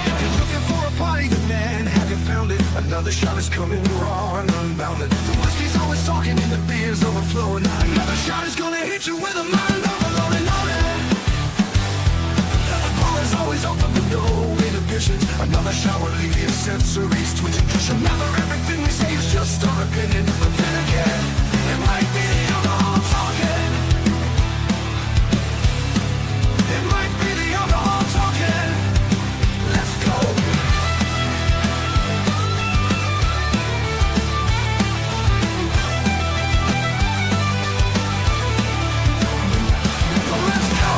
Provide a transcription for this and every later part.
If you're looking for a party, good man, have you found it? Another shot is coming raw and unbounded. The whiskey's always talking and the beer's overflowing. Another shot is gonna hit you with a mind overloaded. The bar is always open with no inhibitions. Another shot will leave your sensories twitching. Just remember, everything we say is just our opinion. But then again, it might be the alcohol talking. It might be the alcohol talking. Let's go. Let's go.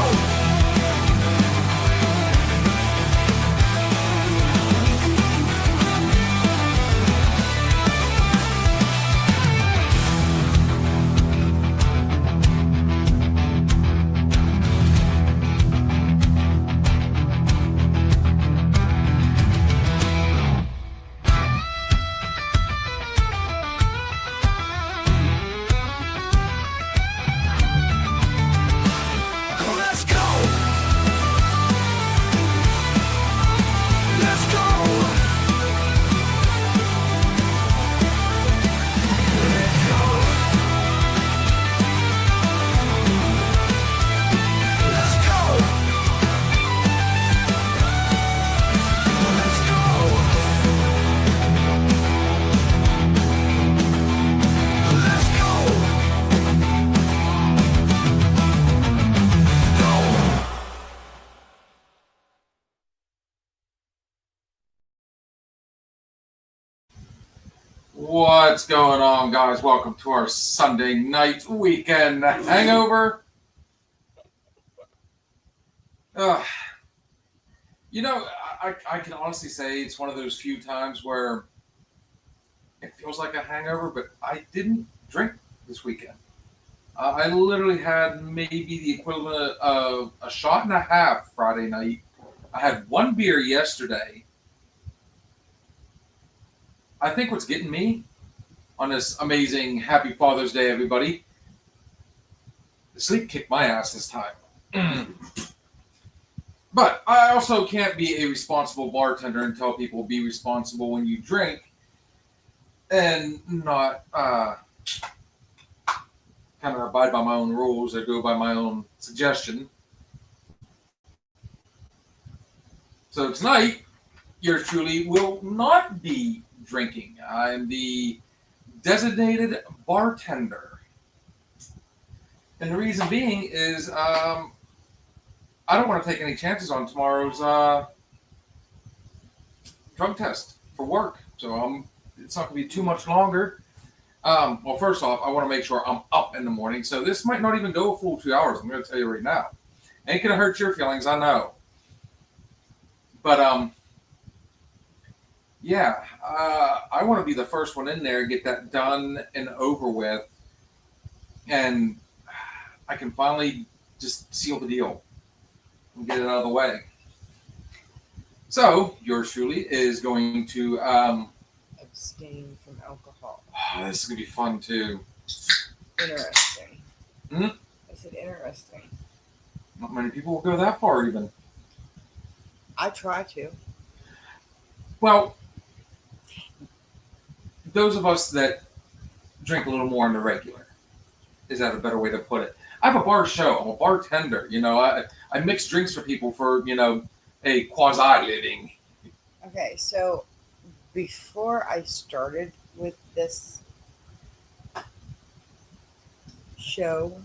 Let's go. Let's go. Let's go. Let's go. Let's go. Let's go. What's going on, guys? Welcome to our Sunday night weekend hangover. You know, I can honestly say it's one of those few times where it feels like a hangover, but I didn't drink this weekend. I literally had maybe the equivalent of a shot and a half Friday night. I had one beer yesterday. I think what's getting me on this amazing Happy Father's Day, everybody, the sleep kicked my ass this time. But I also can't be a responsible bartender and tell people be responsible when you drink and not kind of abide by my own rules or go by my own suggestion. So tonight, yours truly will not be drinking. I'm the designated bartender. And the reason being is I don't want to take any chances on tomorrow's drug test for work. So it's not going to be too much longer. Well, first off, I want to make sure I'm up in the morning. So this might not even go a full 2 hours. I'm going to tell you right now. Ain't going to hurt your feelings, I know. But yeah, I want to be the first one in there, get that done and over with, and I can finally just seal the deal and get it out of the way. So, yours truly is going to abstain from alcohol. This is going to be fun, too. Interesting. Hmm? I said interesting. Not many people will go that far, even. I try to. Well, those of us that drink a little more on the regular, is that a better way to put it? I have a bar show. I'm a bartender. You know, I mix drinks for people for, you know, a quasi-living. Okay, so before I started with this show,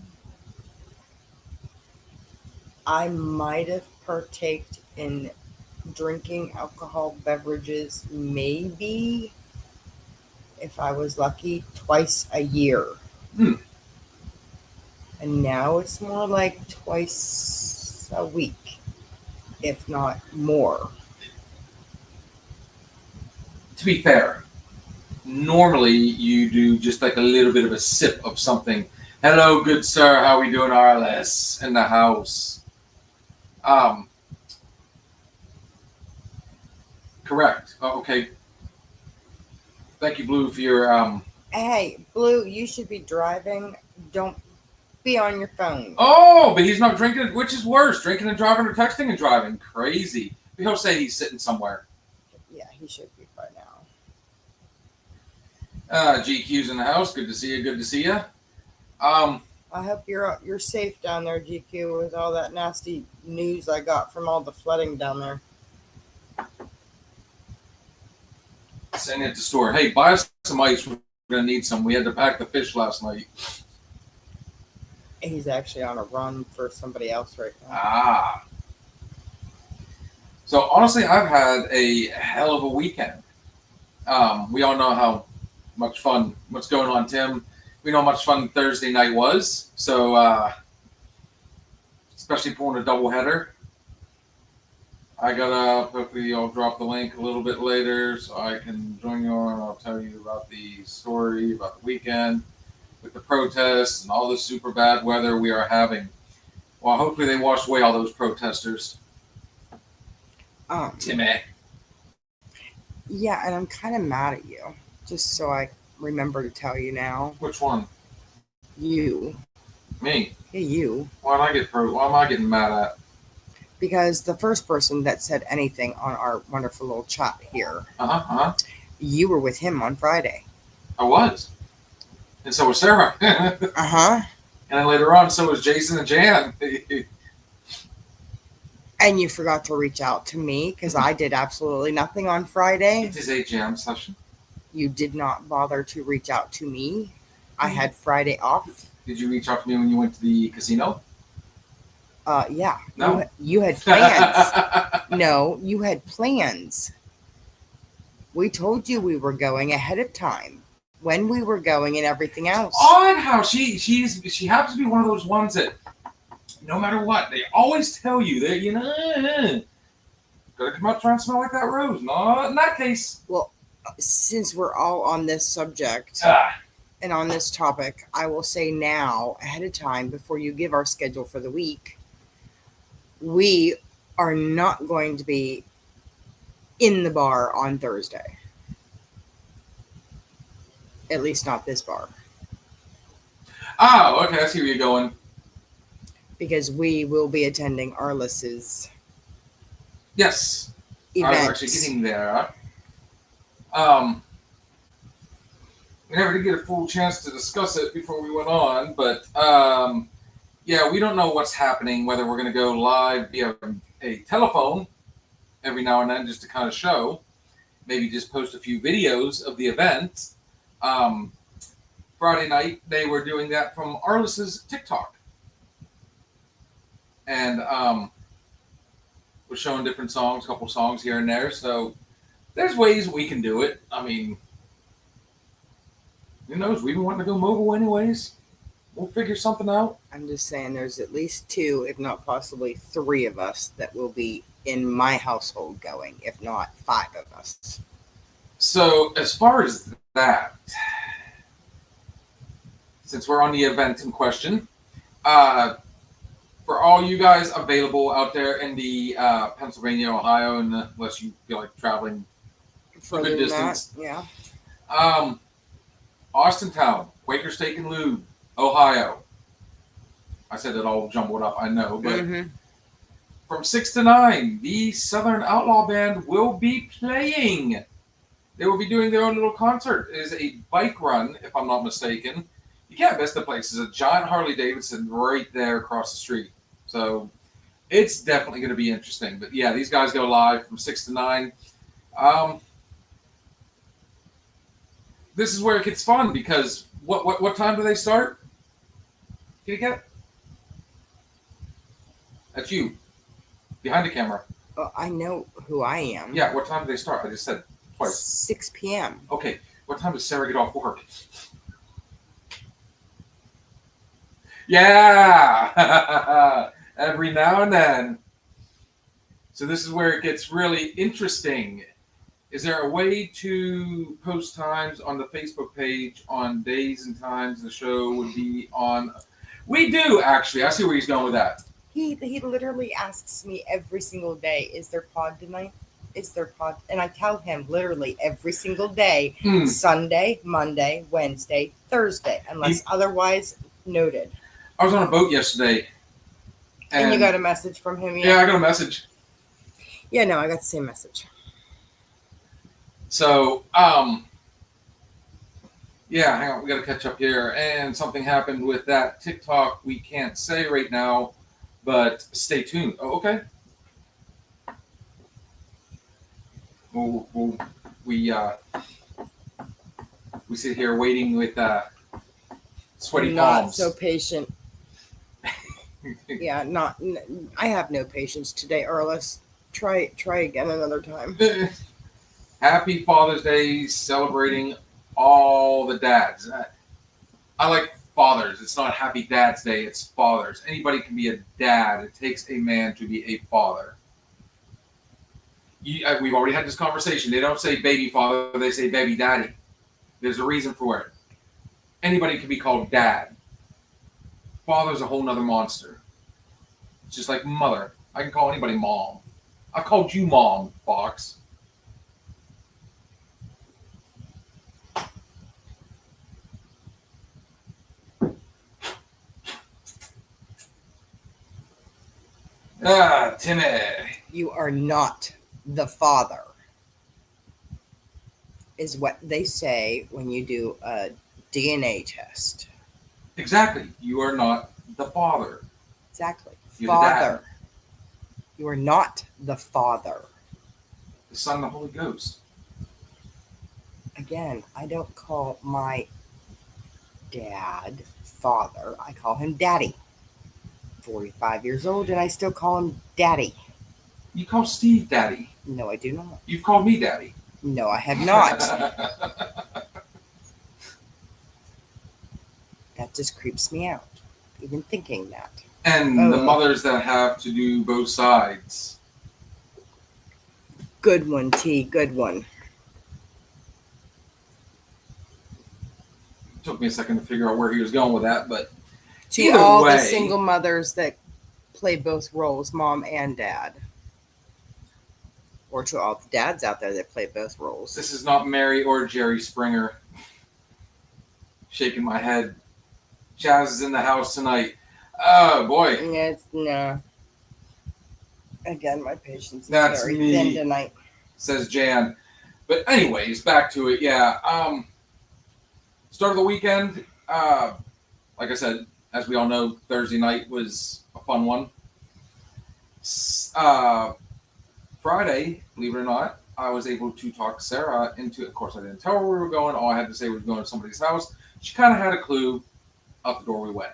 I might have partaked in drinking alcohol beverages maybe, if I was lucky, twice a year. And now it's more like twice a week, if not more. To be fair, normally you do just like a little bit of a sip of something. Hello, good sir, how we doing, RLS in the house? Correct. Oh, okay. Thank you, Blue, for your Hey, Blue, you should be driving. Don't be on your phone. Oh, but he's not drinking, which is worse, drinking and driving or texting and driving. Crazy. He'll say he's sitting somewhere. Yeah, he should be by now. GQ's in the house. Good to see you. Good to see you. I hope you're safe down there, GQ, with all that nasty news I got from all the flooding down there. Sending it to store. Hey, buy us some ice. We're gonna need some. We had to pack the fish last night. He's actually on a run for somebody else right now. Ah. So honestly, I've had a hell of a weekend. We all know how much fun, what's going on, Tim. We know how much fun Thursday night was. So, especially pulling a doubleheader. I got up. Hopefully, I'll drop the link a little bit later so I can join you on. I'll tell you about the story about the weekend with the protests and all the super bad weather we are having. Well, hopefully they washed away all those protesters. Timmy. Yeah, and I'm kind of mad at you. Just so I remember to tell you now. Which one? You. Me. Yeah, you. Why am I getting mad at? Because the first person that said anything on our wonderful little chat here, you were with him on Friday. I was. And so was Sarah. And then later on, so was Jason and Jan. And you forgot to reach out to me because I did absolutely nothing on Friday. It is a jam session. You did not bother to reach out to me. I had Friday off. Did you reach out to me when you went to the casino? Yeah. No. You had plans. No, you had plans. We told you we were going ahead of time. When we were going and everything else. Odd how she happens to be one of those ones that no matter what, they always tell you that, gotta come out trying to smell like that rose. Not in that case. Well, since we're all on this subject and on this topic, I will say now, ahead of time, before you give our schedule for the week, we are not going to be in the bar on Thursday. At least not this bar. Oh, okay, I see where you're going. Because we will be attending Arliss's Yes. event. I'm actually getting there. We never did get a full chance to discuss it before we went on, but yeah, we don't know what's happening, whether we're going to go live via a telephone every now and then just to kind of show, maybe just post a few videos of the event. Friday night, they were doing that from Arliss's TikTok. And was showing different songs, a couple songs here and there. So there's ways we can do it. I mean, who knows? We've been wanting to go mobile anyways. We'll figure something out. I'm just saying there's at least 2, if not possibly 3 of us that will be in my household going, if not 5 of us. So as far as that, since we're on the event in question, for all you guys available out there in the Pennsylvania, Ohio, and unless you feel like traveling a good distance, yeah. Austintown, Quaker Steak and Lube, Ohio. I said it all jumbled up, I know, but from 6 to 9, the Southern Outlaw Band will be playing. They will be doing their own little concert. It is a bike run, if I'm not mistaken. You can't miss the place. There's a giant Harley Davidson right there across the street. So it's definitely going to be interesting. But yeah, these guys go live from 6 to 9. This is where it gets fun because what time do they start? Kitty Cat? That's you. Behind the camera. I know who I am. Yeah, what time do they start? I just said twice. 6 p.m. Okay, what time does Sarah get off work? Yeah! Every now and then. So this is where it gets really interesting. Is there a way to post times on the Facebook page on days and times the show would be on? We do, actually. I see where he's going with that. He literally asks me every single day, is there pod tonight? Is there pod? And I tell him literally every single day, Sunday, Monday, Wednesday, Thursday, unless otherwise noted. I was on a boat yesterday. And you got a message from him yet? Yeah, I got a message. Yeah, no, I got the same message. So, yeah, hang on, we got to catch up here. And something happened with that TikTok we can't say right now, but stay tuned. Oh, okay. We sit here waiting with sweaty Not palms. so patient. Yeah, I have no patience today, Erlis. Try again another time. Happy Father's Day, celebrating all the dads. I like fathers. It's not Happy Dad's Day, it's fathers. Anybody can be a dad. It takes a man to be a father. We've already had this conversation. They don't say baby father, they say baby daddy. There's a reason for it. Anybody can be called dad. Father's a whole nother monster. It's just like mother. I can call anybody mom. I called you mom, Fox. Timmy. You are not the father, is what they say when you do a DNA test. Exactly. You are not the father. Exactly. You're the Father. dad. You are not the father. The Son and the Holy Ghost. Again, I don't call my dad father. I call him daddy. 45 years old, and I still call him daddy. You call Steve daddy. No, I do not. You've called me daddy. No, I have not. That just creeps me out, even thinking that. And the mothers that have to do both sides. Good one, T. Good one. It took me a second to figure out where he was going with that, but To either all way, the single mothers that play both roles, mom and dad. Or to all the dads out there that play both roles. this is not Mary or Jerry Springer. Shaking my head. Chaz is in the house tonight. Oh boy. It's no. Again, my patience is That's very me. thin tonight. Says Jan. But anyways, back to it. Yeah. Start of the weekend. Like I said, as we all know, Thursday night was a fun one. Friday, believe it or not, I was able to talk Sarah into. Of course, I didn't tell her where we were going. All I had to say was going to somebody's house. She kind of had a clue. Out the door we went.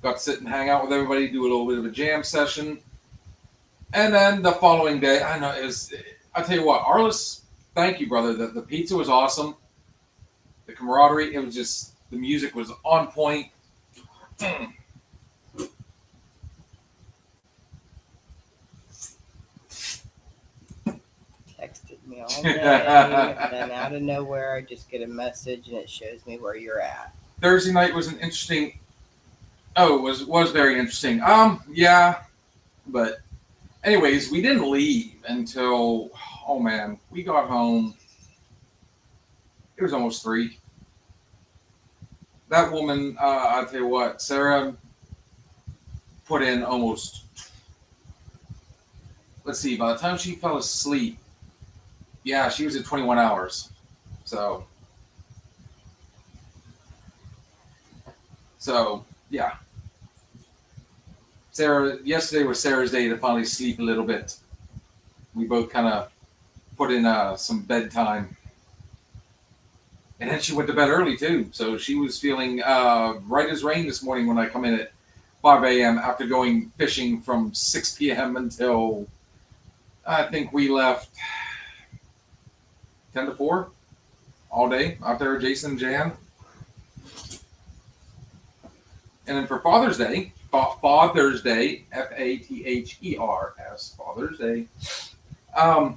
Got to sit and hang out with everybody, do a little bit of a jam session. And then the following day, I know it was, I'll tell you what, Arliss, thank you, brother. The pizza was awesome. The camaraderie, it was just, the music was on point. Texted me all day. And then out of nowhere, I just get a message and it shows me where you're at. Thursday night was an interesting, was very interesting. Yeah, but anyways, we didn't leave until, oh man, we got home. It was almost 3. That woman, I'll tell you what, Sarah put in almost, let's see, by the time she fell asleep, yeah, she was at 21 hours. So, yeah. Yesterday was Sarah's day to finally sleep a little bit. We both kind of put in some bedtime. And then she went to bed early too. So she was feeling right as rain this morning when I come in at 5 a.m. after going fishing from 6 p.m. until I think we left 10 to 4 all day out there, Jason and Jan. And then for Father's Day, Father's Day, Fathers, Father's Day, I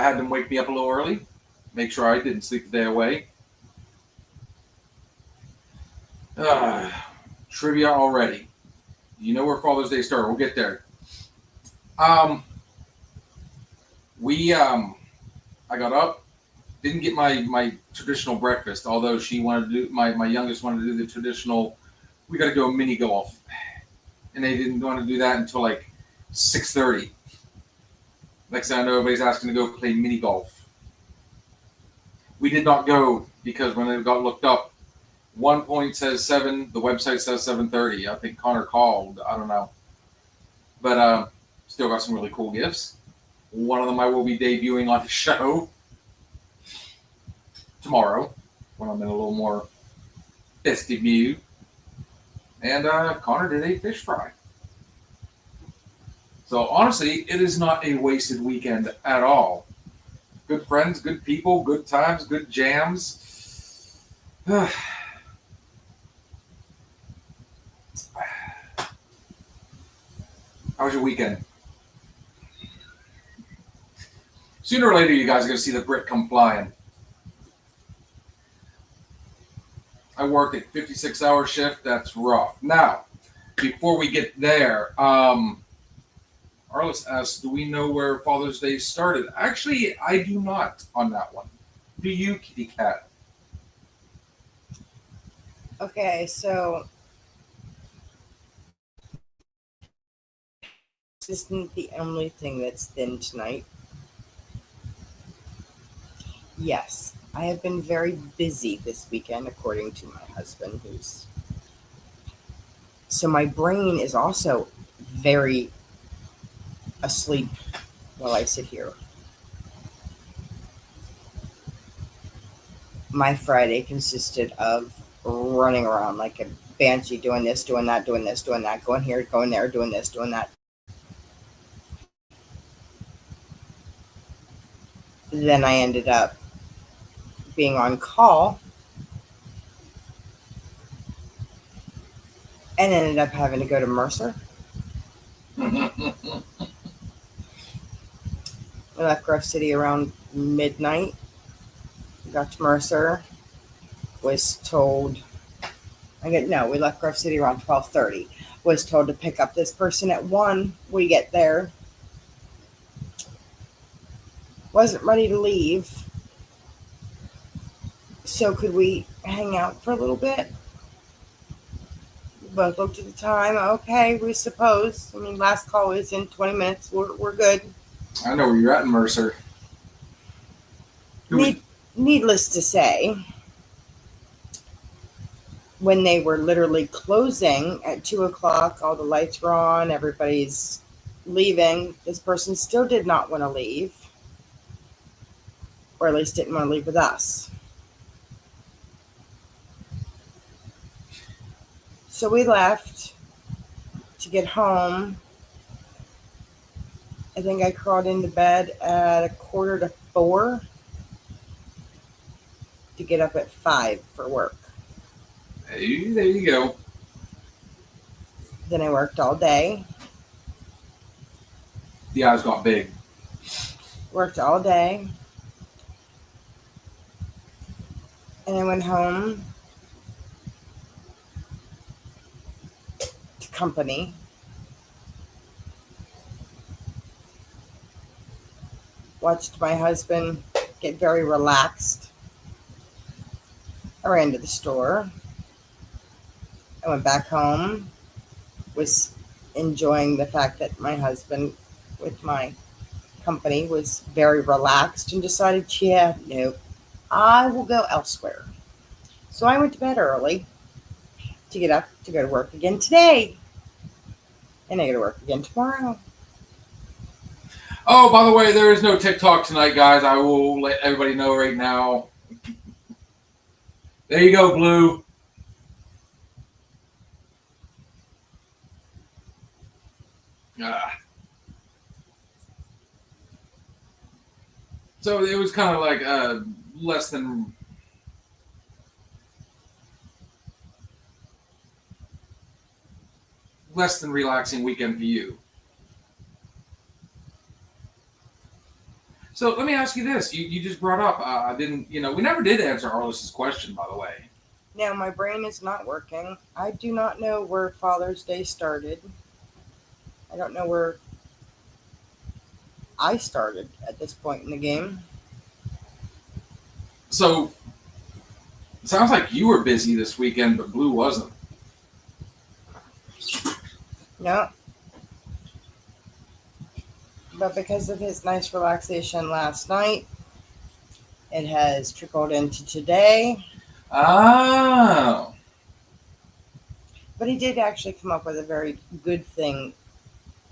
had them wake me up a little early, make sure I didn't sleep the day away. Trivia already. You know where Father's Day started. We'll get there. I got up, Didn't get my traditional breakfast, although she wanted to do my youngest wanted to do the traditional. We got to go mini golf, and they didn't want to do that until like 6:30. Next thing I know, everybody's asking to go play mini golf. We did not go because when it got looked up, one point says 7. The website says 7:30. I think Connor called. I don't know, but still got some really cool gifts. One of them I will be debuting on the show tomorrow when I'm in a little more festive mood. And Connor did a fish fry. So honestly, it is not a wasted weekend at all. Good friends, good people, good times, good jams. How was your weekend? Sooner or later, you guys are going to see the Brit come flying. I worked a 56-hour shift. That's rough. Now, before we get there, Arliss asks, do we know where Father's Day started? Actually, I do not on that one. Do you, kitty cat? Okay, so this isn't the only thing that's thin tonight. Yes, I have been very busy this weekend, according to my husband, so my brain is also very asleep while I sit here. My Friday consisted of running around like a banshee, doing this, doing that, doing this, doing that, going here, going there, doing this, doing that. Then I ended up being on call and ended up having to go to Mercer. I left Grove City around midnight. Got to Mercer. Was told, we left Grove City around 12:30. Was told to pick up this person at 1. We get there. Wasn't ready to leave. So could we hang out for a little bit? Both looked at the time. Okay, we suppose. I mean, last call is in 20 minutes. We're good. I know where you're at in Mercer. Needless to say, when they were literally closing at 2 o'clock, all the lights were on, everybody's leaving. This person still did not want to leave, or at least didn't want to leave with us. So we left to get home. I think I crawled into bed at 3:45 to get up at 5 for work. Hey, there you go. Then I worked all day. The eyes got big. Worked all day. And I went home to company. Watched my husband get very relaxed. I ran to the store. I went back home. Was enjoying the fact that my husband with my company was very relaxed and decided, no, I will go elsewhere. So I went to bed early to get up to go to work again today. And I go to work again tomorrow. Oh, by the way, there is no TikTok tonight, guys. I will let everybody know right now. There you go, Blue. So it was kind of like less than relaxing weekend for you. So let me ask you this: you just brought up I didn't we never did answer Arliss's question, by the way. Now my brain is not working. I do not know where Father's Day started. I don't know where I started at this point in the game. So, it sounds like you were busy this weekend, but Blue wasn't. No. But because of his nice relaxation last night, it has trickled into today. Oh. But he did actually come up with a very good thing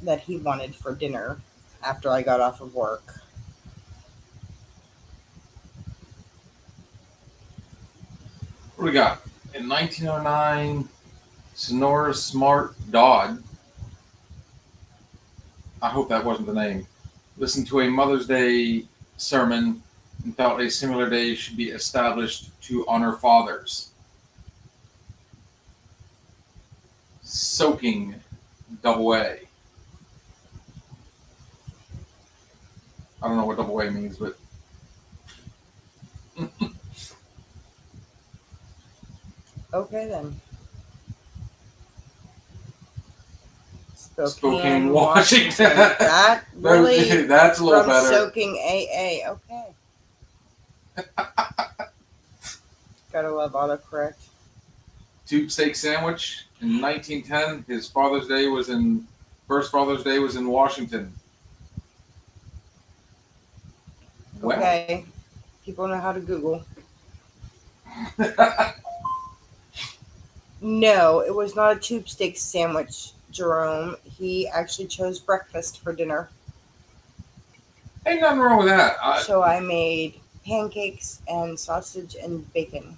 that he wanted for dinner after I got off of work. What do we got? In 1909, Sonora Smart Dodd. I hope that wasn't the name. Listened to a Mother's Day sermon and felt a similar day should be established to honor fathers. Soaking, double A. I don't know what double A means, but Okay then. Spokane, Washington. That really That's a little from better. Soaking AA. Okay. Gotta love autocorrect. Tube steak sandwich in 1910. His Father's Day was in first Father's Day was in Washington. Well, Okay. People know how to Google. No, it was not a tube steak sandwich, Jerome. He actually chose breakfast for dinner. ain't nothing wrong with that. So I made pancakes and sausage and bacon.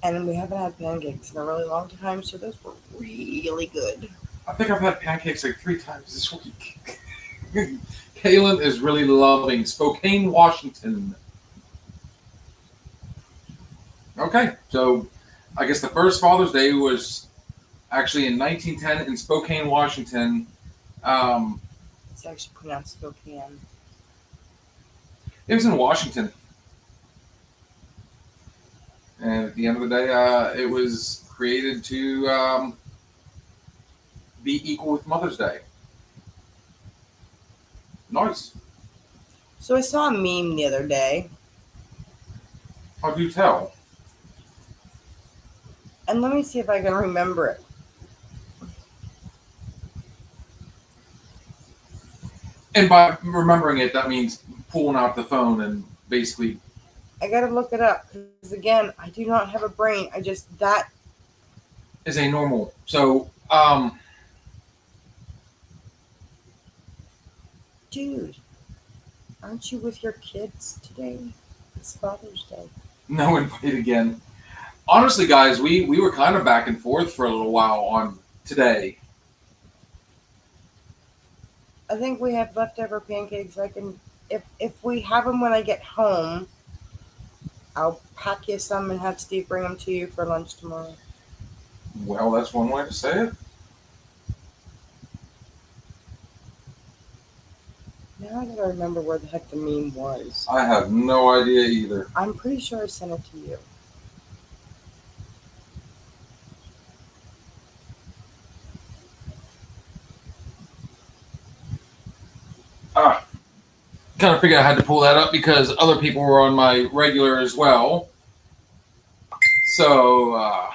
And we haven't had pancakes in a really long time, so those were really good. I think I've had pancakes like 3 times this week. Kaylin is really loving Spokane, Washington. Okay, so I guess the first Father's Day was actually in 1910 in Spokane, Washington. It's actually pronounced Spokane. It was in Washington. And at the end of the day, it was created to be equal with Mother's Day. Nice. So I saw a meme the other day, How do you tell? and let me see if I can remember it. And by remembering it, that means pulling out the phone and basically. I gotta look it up because again, I do not have a brain. That Is a normal. So, dude, aren't you with your kids today? It's Father's Day. no invite again. Honestly, guys, we were kind of back and forth for a little while on today. I think we have leftover pancakes. If we have them when I get home, I'll pack you some and have Steve bring them to you for lunch tomorrow. Well, that's one way to say it. Now I gotta remember where the heck the meme was. I have no idea either. I'm pretty sure I sent it to you. Kind of figured I had to pull that up because other people were on my regular as well. So,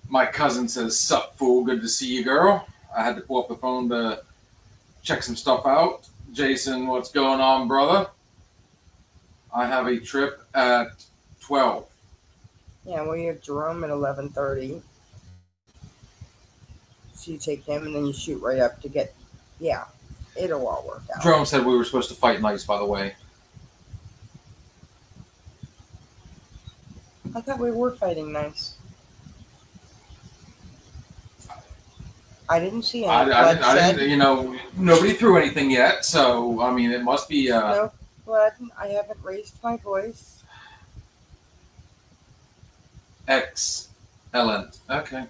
my cousin says, "Sup, fool? Good to see you, girl." I had to pull up the phone to check some stuff out. Jason, what's going on, brother? I have a trip at 12. Yeah, well, you have Jerome at 11:30. So you take him and then you shoot right up to get. Yeah, it'll all work out. Jerome said we were supposed to fight nice, by the way. I thought we were fighting nice. I didn't see any bloodshed. I didn't, nobody threw anything yet, so, I mean, it must be, No blood. I haven't raised my voice. excellent. Okay.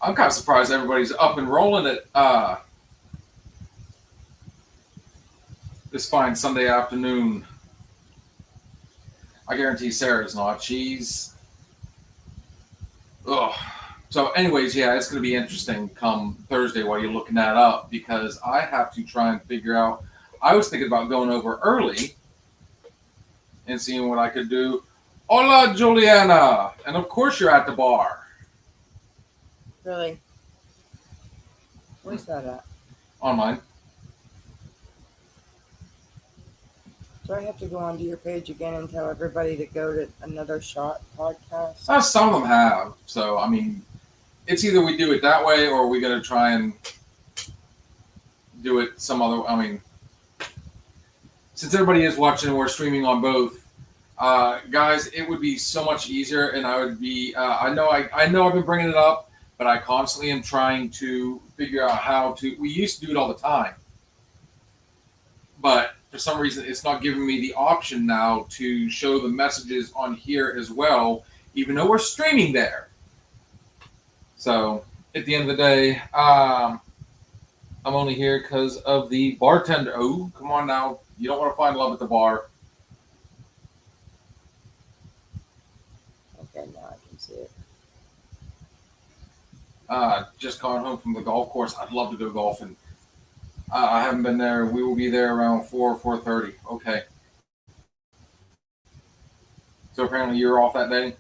I'm kind of surprised everybody's up and rolling at, this fine Sunday afternoon. I guarantee Sarah's not. She's So, anyways, yeah, it's going to be interesting come Thursday while you're looking that up because I have to try and figure out. I was thinking about going over early and seeing what I could do. Hola, Juliana! And of course, you're at the bar. Really? Where's that at? Online. Do I have to go onto your page again and tell everybody to go to Another Shot podcast? Some of them have. So, I mean, it's either we do it that way or we're going to try and do it some other. I mean, since everybody is watching and we're streaming on both, guys, it would be so much easier, and I would be. I know I've been bringing it up, but I constantly am trying to figure out how to. We used to do it all the time, but for some reason, it's not giving me the option now to show the messages on here as well, even though we're streaming there. So at the end of the day, I'm only here because of the bartender. Oh, come on now. You don't want to find love at the bar. Okay, now I can see it. Just got home from the golf course. I'd love to go golfing. I haven't been there. We will be there around 4:30. Okay. So apparently you're off that day?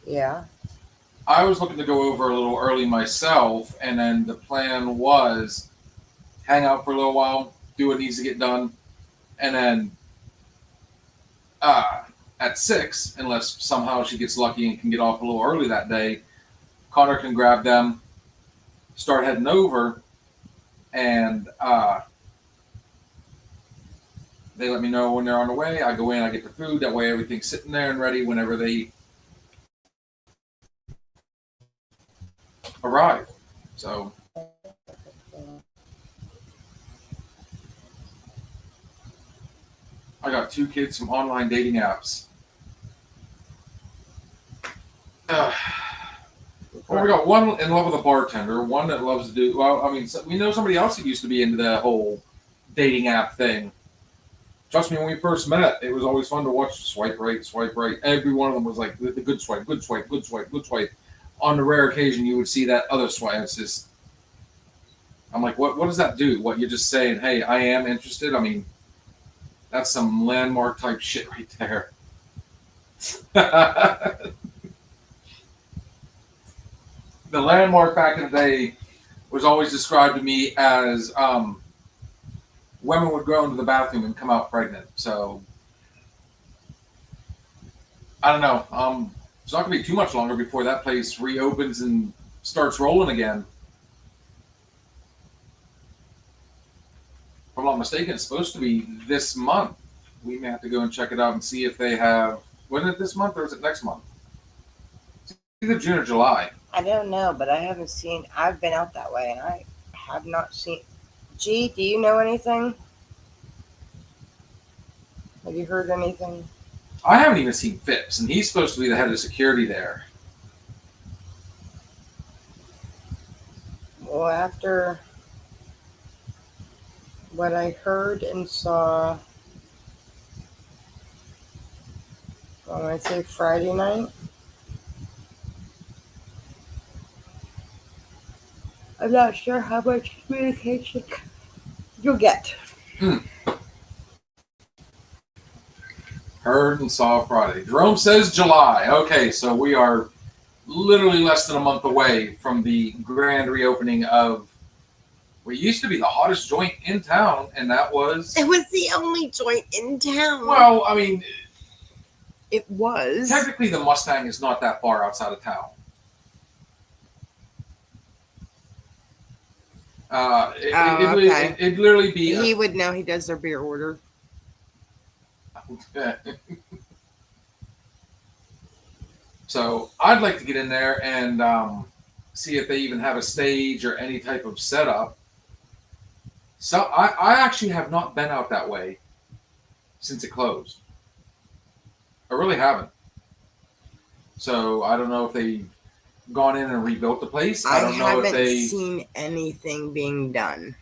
Yeah. I was looking to go over a little early myself, and then the plan was hang out for a little while, do what needs to get done, and then at 6, unless somehow she gets lucky and can get off a little early that day, Connor can grab them, start heading over, and they let me know when they're on the way. I go in, I get the food. That way everything's sitting there and ready whenever they arrive. So I got 2 kids from online dating apps. Well, we got one in love with a bartender, one that loves to do. Well, I mean, we know somebody else that used to be into that whole dating app thing. Trust me, when we first met, it was always fun to watch swipe right, swipe right. Every one of them was like the good swipe, good swipe, good swipe, good swipe. On the rare occasion, you would see that other swipe. It's just, I'm like, what does that do? What, you're just saying, hey, I am interested? I mean, that's some landmark type shit right there. The landmark back in the day was always described to me as women would go into the bathroom and come out pregnant. So I don't know. It's not going to be too much longer before that place reopens and starts rolling again. If I'm not mistaken, it's supposed to be this month. We may have to go and check it out and see if they have. Wasn't it this month or is it next month? It's either June or July. I don't know, but I haven't seen. I've been out that way, and I have not seen. G, do you know anything? Have you heard anything? I haven't even seen Phipps, and he's supposed to be the head of security there. Well, after what I heard and saw, when I say Friday night, I'm not sure how much communication you'll get. Heard and saw Friday. Jerome says July. Okay, so we are literally less than a month away from the grand reopening of what used to be the hottest joint in town, and that was... It was the only joint in town. Well, I mean... It was. Technically, the Mustang is not that far outside of town. It'd literally be... He would know. He does their beer order. So I'd like to get in there and see if they even have a stage or any type of setup. So I actually have not been out that way since it closed. I really haven't. So I don't know if they've gone in and rebuilt the place. I don't know if they seen anything being done.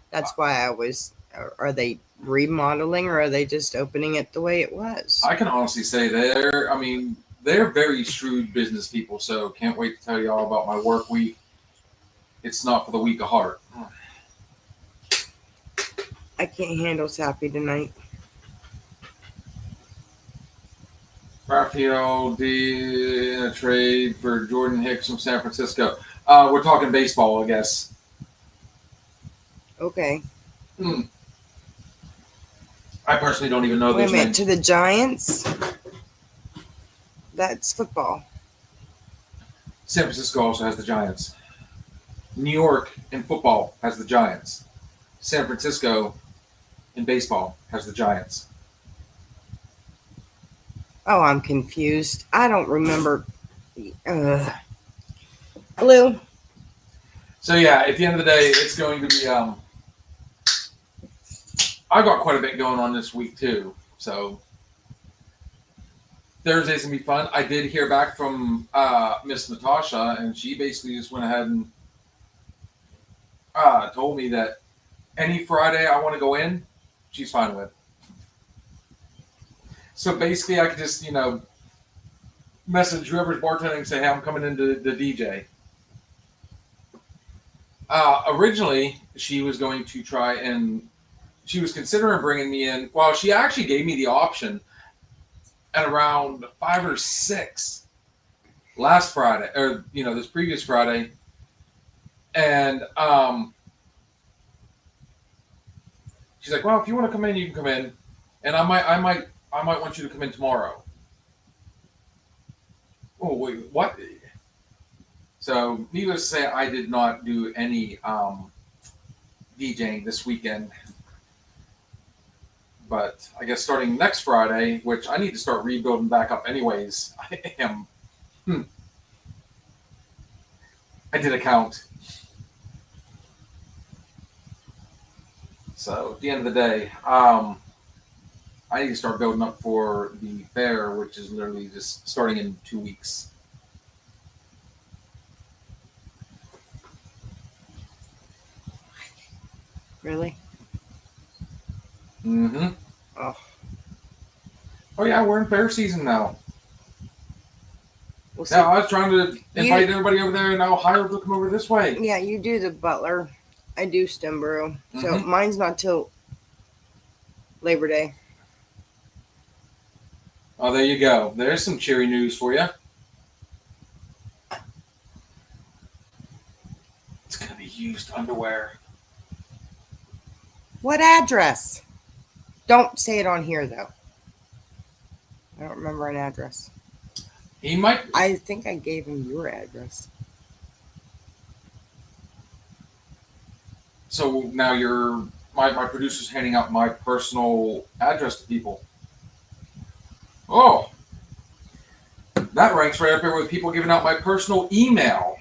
That's why I was. Are they remodeling or are they just opening it the way it was? I can honestly say I mean, they're very shrewd business people, so can't wait to tell you all about my work week. It's not for the weak of heart. I can't handle Sappy tonight. Rafael D in a trade for Jordan Hicks from San Francisco. We're talking baseball, I guess. Okay. I personally don't even know Wait a the minute. trade. To the Giants? That's football. San Francisco also has the Giants. New York in football has the Giants. San Francisco in baseball has the Giants. Oh, I'm confused. I don't remember. Blue. So yeah, at the end of the day, it's going to be. I got quite a bit going on this week too. So Thursday's gonna be fun. I did hear back from Miss Natasha, and she basically just went ahead and told me that any Friday I want to go in, she's fine with. So basically, I could just message whoever's bartending and say, "Hey, I'm coming into the DJ." Originally, she was going to try and she was considering bringing me in. Well, she actually gave me the option at around 5 or 6 last Friday, or this previous Friday, and she's like, "Well, if you want to come in, you can come in, and I might want you to come in tomorrow." Oh wait, what? So, needless to say, I did not do any DJing this weekend. But I guess starting next Friday, which I need to start rebuilding back up anyways, I am. I did a count. So at the end of the day, I need to start building up for the fair, which is literally just starting in 2 weeks. Really? Mm-hmm. Oh. Oh yeah, we're in fair season now. We'll Now I was trying to invite everybody over there, and now Ohio will come over this way. Yeah, you do the Butler. I do Stembro. So Mhm. mine's not till Labor Day. Oh, there you go. There's some cheery news for you. It's gonna be used underwear. What address? Don't say it on here, though. I don't remember an address. He might. I think I gave him your address. So now my producer's handing out my personal address to people. Oh, that ranks right up there with people giving out my personal email.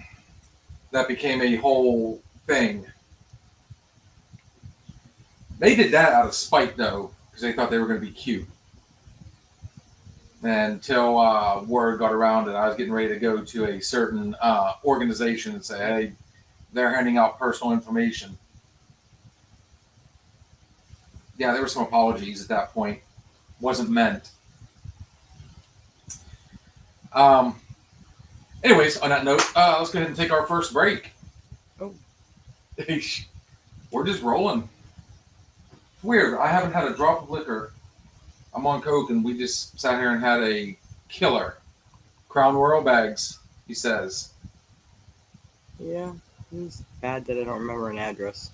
That became a whole thing. They did that out of spite, though, because they thought they were going to be cute. Until word got around and I was getting ready to go to a certain organization and say, hey, they're handing out personal information. Yeah, there were some apologies at that point. Wasn't meant. Anyways, on that note, let's go ahead and take our first break. Oh. We're just rolling. It's weird. I haven't had a drop of liquor. I'm on coke, and we just sat here and had a killer. Crown Royal bags, he says. Yeah, it's bad that I don't remember an address.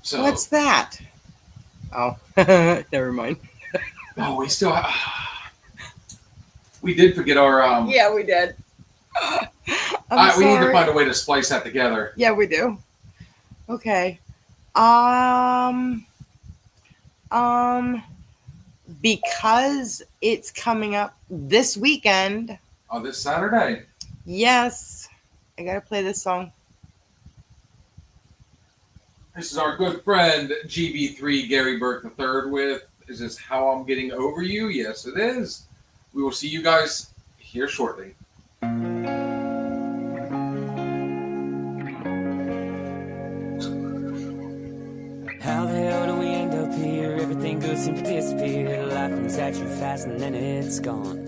So What's that? Oh, never mind. Oh, we still have... We did forget our... Yeah, we did. we need to find a way to splice that together. Yeah, we do. Okay. Because it's coming up this weekend. Oh, this Saturday. Yes. I gotta play this song. This is our good friend GB3 Gary Burke III with Is This How I'm Getting Over You? Yes, it is. We will see you guys here shortly. How the hell do we end up here? Everything goes feels seem to disappear. Life comes at you fast and then it's gone.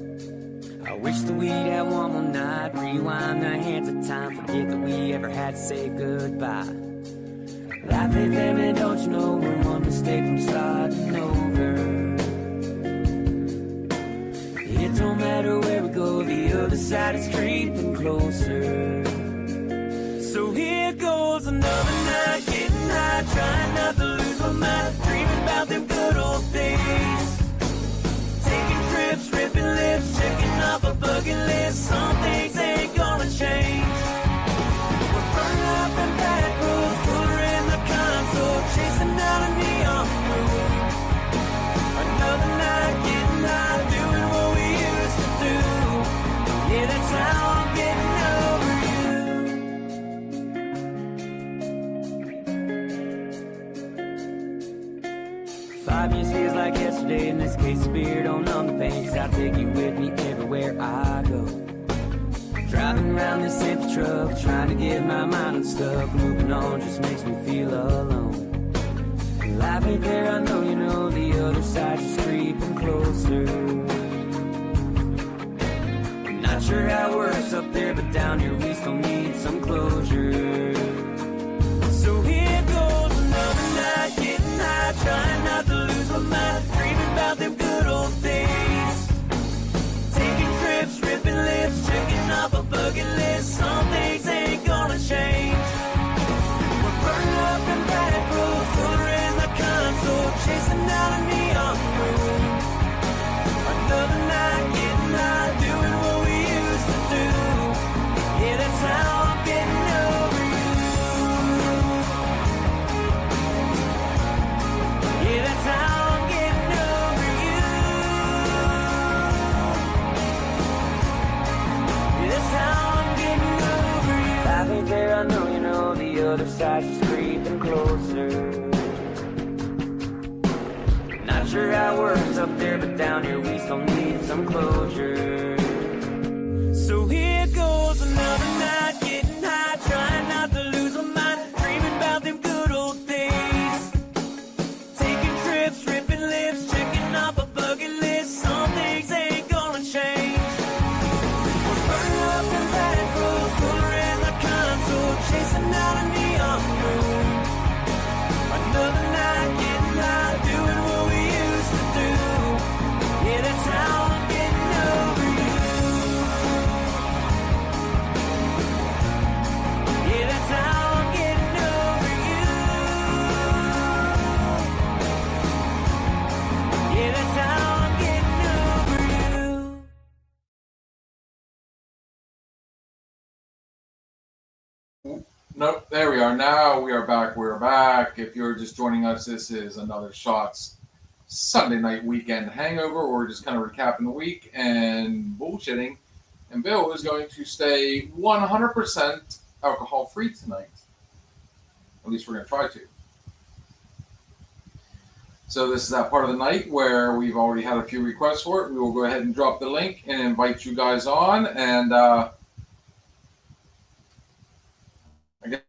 I wish that we'd have one more night, rewind the hands of time, forget that we ever had to say goodbye. Life ain't fair, man, don't you know, we're one mistake from starting over. It don't matter where we go, the other side is creeping closer. So here goes another night, getting high, trying not to lose my mind, dreaming about them good old days. Taking trips, ripping lips, checking off a bucket list, some things ain't gonna change. We're burning up in back roads, cooler in the console, chasing down a neon road. Another night, getting high, doing what we used to do. Yeah, that's how I'm getting over you. 5 years feels like yesterday. In this case of beer, don't numb the pain, 'cause I'll take you with me everywhere I go. Driving around this empty truck, trying to get my mind unstuck. Moving on just makes me feel alone. Life ain't fair, I know you know, the other side's just creeping closer. Not sure how it works up there, but down here we still need some closure. So here goes another night, getting high, trying not to lose my mind, dreaming about them good old days. Taking trips, ripping lips, checking off a bucket list, some things ain't gonna change. We're burning up in back roads, cooler in the console, chasing down a neon road. Another night, getting high, doing what we used to do. Yeah, that's how I'm getting over you. Yeah, that's how I'm getting over you. Yeah, that's how I'm getting over you. Life ain't there, I know you know, the other side's just creeping closer. Not sure how it works up there, but down here we still need some closure. So here goes another night, getting high, trying not to lose my mind, dreaming about them good old days. Taking trips, ripping lips, checking off a bucket list, some things ain't gonna change. We're burning up in back roads, cooler in the console, chasing down a neon road. Another night, getting high, doing what we used to do. Yeah, that's how I'm getting over you. Yeah, that's how I'm getting over you. Yeah, that's how I'm getting over you. Nope, there we are. Now we are back. We're back. If you're just joining us, this is another Shots Sunday Night Weekend Hangover. We're just kind of recapping the week and bullshitting. And Bill is going to stay 100% alcohol free tonight. At least we're going to try to. So this is that part of the night where we've already had a few requests for it. We will go ahead and drop the link and invite you guys on. And I guess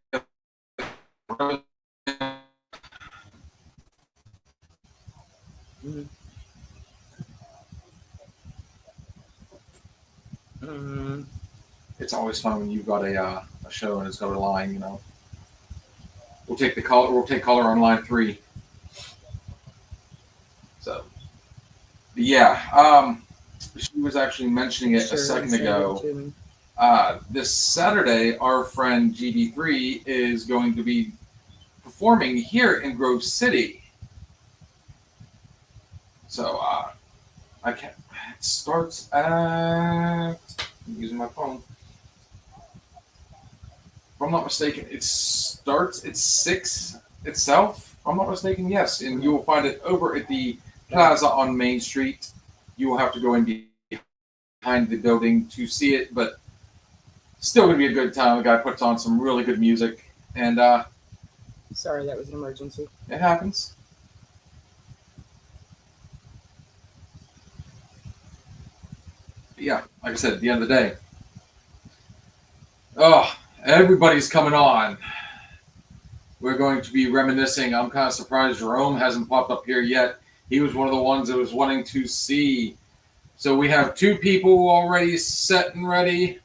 it's always fun when you've got a show and it's got a line, you know. We'll take caller on line 3. So, but yeah, she was actually mentioning it a second ago. This Saturday, our friend GD3 is going to be performing here in Grove City. So, I can't. It starts at. I'm using my phone. If I'm not mistaken, it starts at 6 itself. If I'm not mistaken, yes. And you will find it over at the Plaza on Main Street. You will have to go in behind the building to see it, but still going to be a good time. The guy puts on some really good music. And Sorry, that was an emergency. It happens. But yeah, like I said, at the end of the day, everybody's coming on. We're going to be reminiscing. I'm kind of surprised Jerome hasn't popped up here yet. he was one of the ones that was wanting to see. So we have 2 people already set and ready.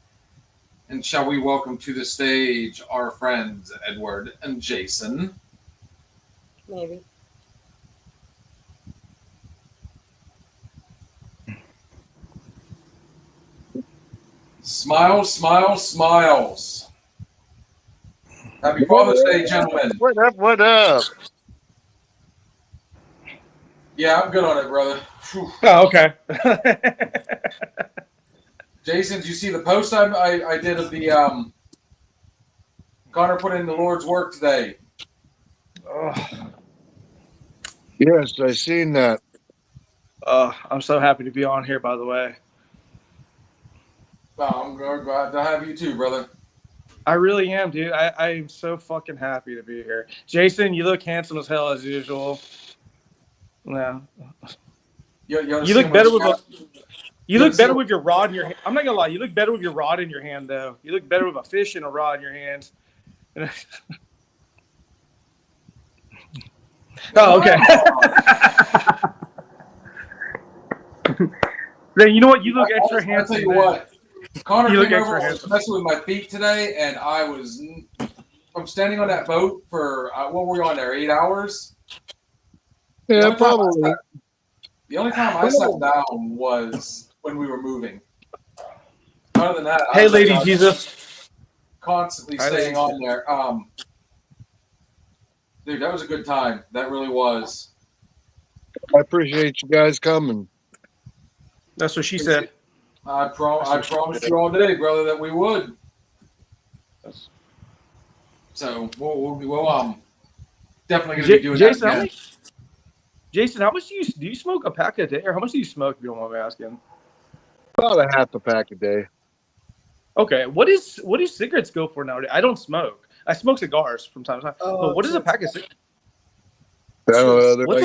And shall we welcome to the stage our friends Edward and Jason? Maybe. Smiles, smiles, smiles. Happy Father's Day, gentlemen. What up? What up? Yeah, I'm good on it, brother. Whew. Oh, okay. Jason, did you see the post I did of the Connor put in the Lord's work today? Yes, I seen that. I'm so happy to be on here, by the way. Oh, I'm glad to have you too, brother. I really am, dude. I am so fucking happy to be here. Jason, you look handsome as hell as usual. Yeah. You look better with a with your rod in your hand. I'm not gonna lie, you look better with your rod in your hand though. You look better with a fish and a rod in your hands. Oh, okay. Then you know what? You look extra I'll handsome. tell you what. Connor You look came over, extra I was handsome. messing with my feet today, and I'm standing on that boat for, what were we on there, 8 hours? Yeah, only time I probably. The only time I sat down was when we were moving. Other than that, Hey, I was Lady Jesus. constantly Hi, staying Lady on there. Dude, that was a good time. That really was. I appreciate you guys coming. That's what she said. I promised you all day, brother, that we would. So we'll definitely gonna be doing Jason, that again. Jason, how much do you smoke a pack a day, or how much do you smoke? If you don't mind me asking. About a half a pack a day. Okay, what do cigarettes go for nowadays? I don't smoke. I smoke cigars from time to time. But what is a pack of cigarettes? I don't know, they're What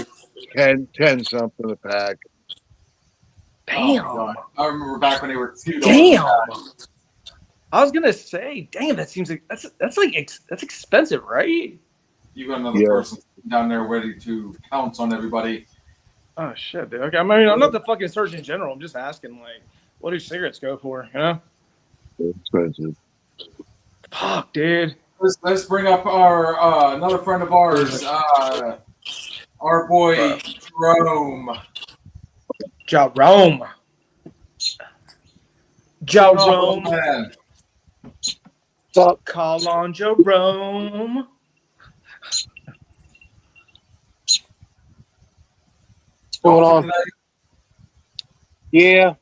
like 10 something a pack. Damn. Oh, God. I remember back when they were $2. Damn. I was gonna say, damn, that seems like that's expensive, right? You got another Yeah. person down there ready to pounce on everybody. Oh shit, dude. Okay, I mean, I'm not the fucking Surgeon General. I'm just asking, like, what do cigarettes go for? You know? They're expensive. Fuck, dude. Let's bring up our another friend of ours, our boy Jerome. Jerome. Jerome. Man. What's up? Call on Jerome. What's going on? Yeah.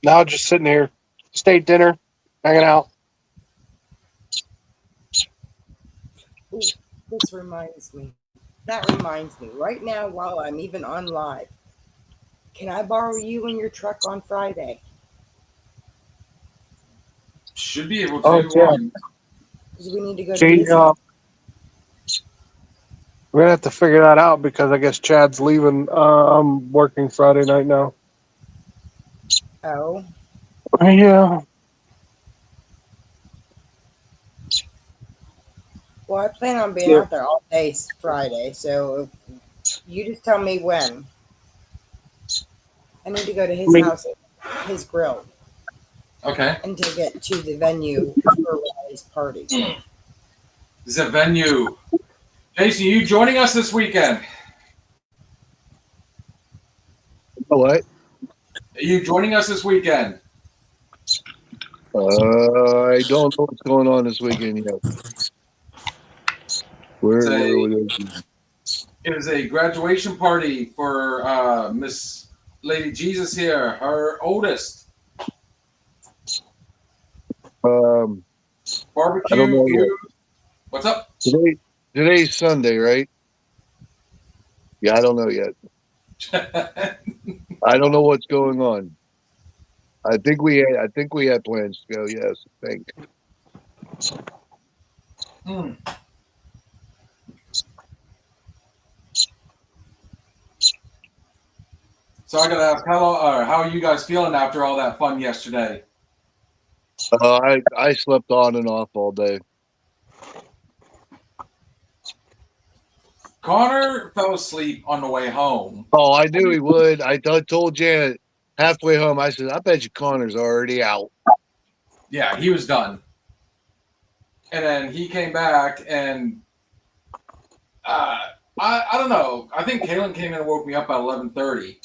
Now just sitting here. State dinner, hanging out. Ooh, this reminds me. That reminds me. Right now, while I'm even on live, can I borrow you and your truck on Friday? Should be able to. Oh, yeah. Because we need to go to See, Disney. we're gonna have to figure that out because I guess Chad's leaving. I'm working Friday night now. Oh, Yeah. well, I plan on being out there all day Friday, so you just tell me when. I need to go to his house, his grill, Okay. and to get to the venue for Riley's party. This is a venue. Jason, you joining us this weekend? What? Are you joining us this weekend? I don't know what's going on this weekend yet. It is a graduation party for Miss Lady Jesus here, her oldest. I Barbecue don't know yet. food. What's up? Today's Sunday, right? Yeah, I don't know yet. I don't know what's going on. I think we had plans to go. Yes, I think. So I gotta ask, how are you guys feeling after all that fun yesterday? I slept on and off all day. Connor fell asleep on the way home. Oh, I knew he would. I told Janet halfway home. I said, "I bet you Connor's already out." Yeah, he was done. And then he came back, and I don't know. I think Kaylin came in and woke me up at 11:30.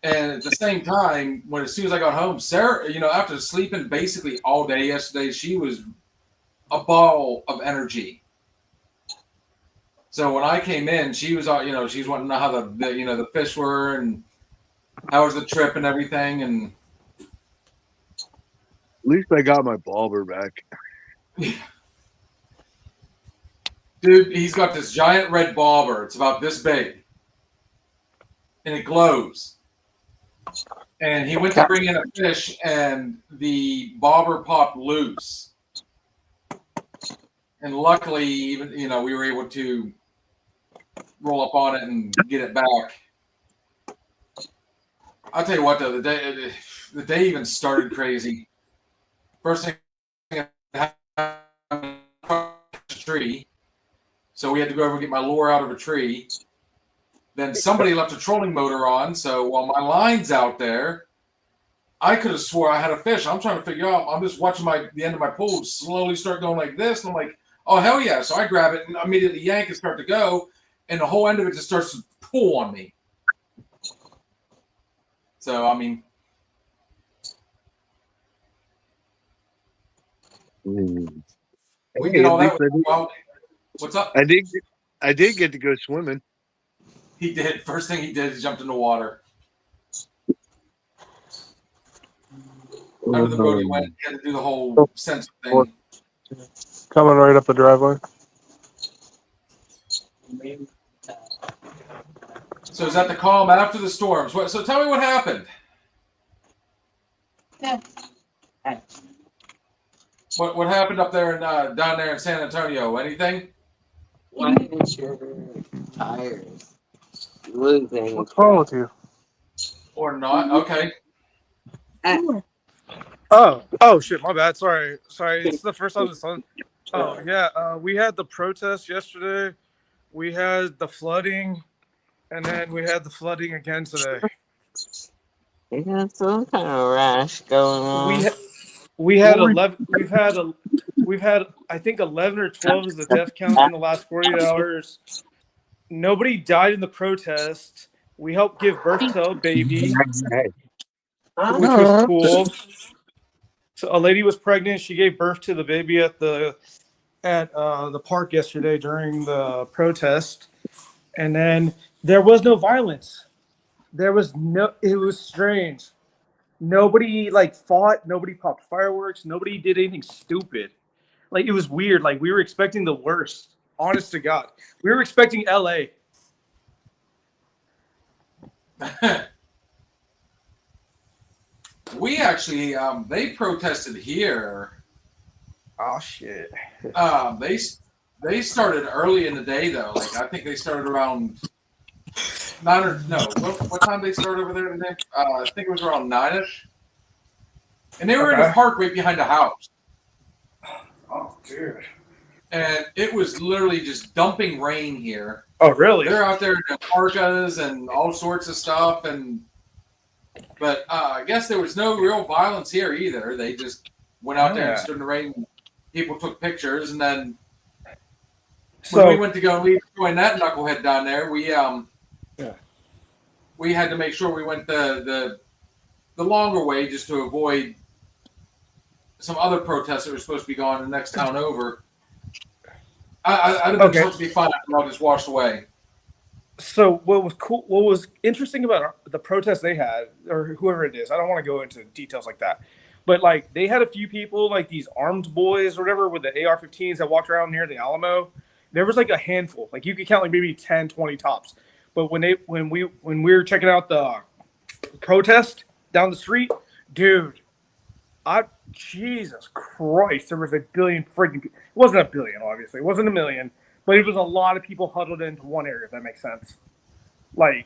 And at the same time, as soon as I got home, Sarah, after sleeping basically all day yesterday, she was a ball of energy. So when I came in, she was, she's wanting to know how the fish were and how was the trip and everything. And At least I got my bobber back. dude, he's got this giant red bobber. It's about this big, and it glows. And he went to bring in a fish, and the bobber popped loose. And luckily, even we were able to roll up on it and get it back. I'll tell you what, though, the day even started crazy. First thing, I had a tree, so we had to go over and get my lure out of a tree. Then somebody left a trolling motor on, so while my line's out there, I could have swore I had a fish. I'm trying to figure out. I'm just watching the end of my pole slowly start going like this, and I'm like, "Oh hell yeah!" So I grab it and immediately yank and start to go, and the whole end of it just starts to pull on me. So I mean, we did all that. What's up? I did get to go swimming. He did. First thing he did is jumped in the water. Under the boat, he went. He had to do the whole sensor thing. Coming right up the driveway. So is that the calm after the storms? So tell me what happened. What happened up there down there in San Antonio? Anything? Why is your tires losing? What's wrong with you? Or not? Okay. Oh shit, my bad. Sorry. It's the first time the sun. Oh yeah, we had the protest yesterday. We had the flooding, and then we had the flooding again today. You got some kind of rash going on. We had 11. We've had I think 11 or 12 is the death count in the last 48 hours. Nobody died in the protest. We helped give birth to a baby, which was cool. So a lady was pregnant. She gave birth to the baby at the park yesterday during the protest, and then there was no violence. It was strange. Nobody fought. Nobody popped fireworks. Nobody did anything stupid. It was weird. We were expecting the worst. Honest to God, we were expecting LA. We actually, they protested here. Oh shit. They started early in the day though. I think they started around 9 or no. What time did they start over there today? I think it was around 9ish. And they were in a park right behind the house. Oh dude. And it was literally just dumping rain here. Oh really? They're out there in their parkas and all sorts of stuff, but I guess there was no real violence here either. They just went out there and stood in the rain. People took pictures, and then when we went to go join that knucklehead down there, we had to make sure we went the longer way just to avoid some other protests that were supposed to be going the next town over. I'd have been supposed to be fine. I'll just washed away. So what was interesting about the protest they had, or whoever it is, I don't want to go into details like that, but they had a few people, these armed boys or whatever with the AR-15s that walked around near the Alamo. There was a handful, you could count maybe 10, 20 tops. But when we were checking out the protest down the street, dude, Jesus Christ, there was a billion freaking people. It wasn't a billion, obviously. It wasn't a million. But it was a lot of people huddled into one area, if that makes sense. You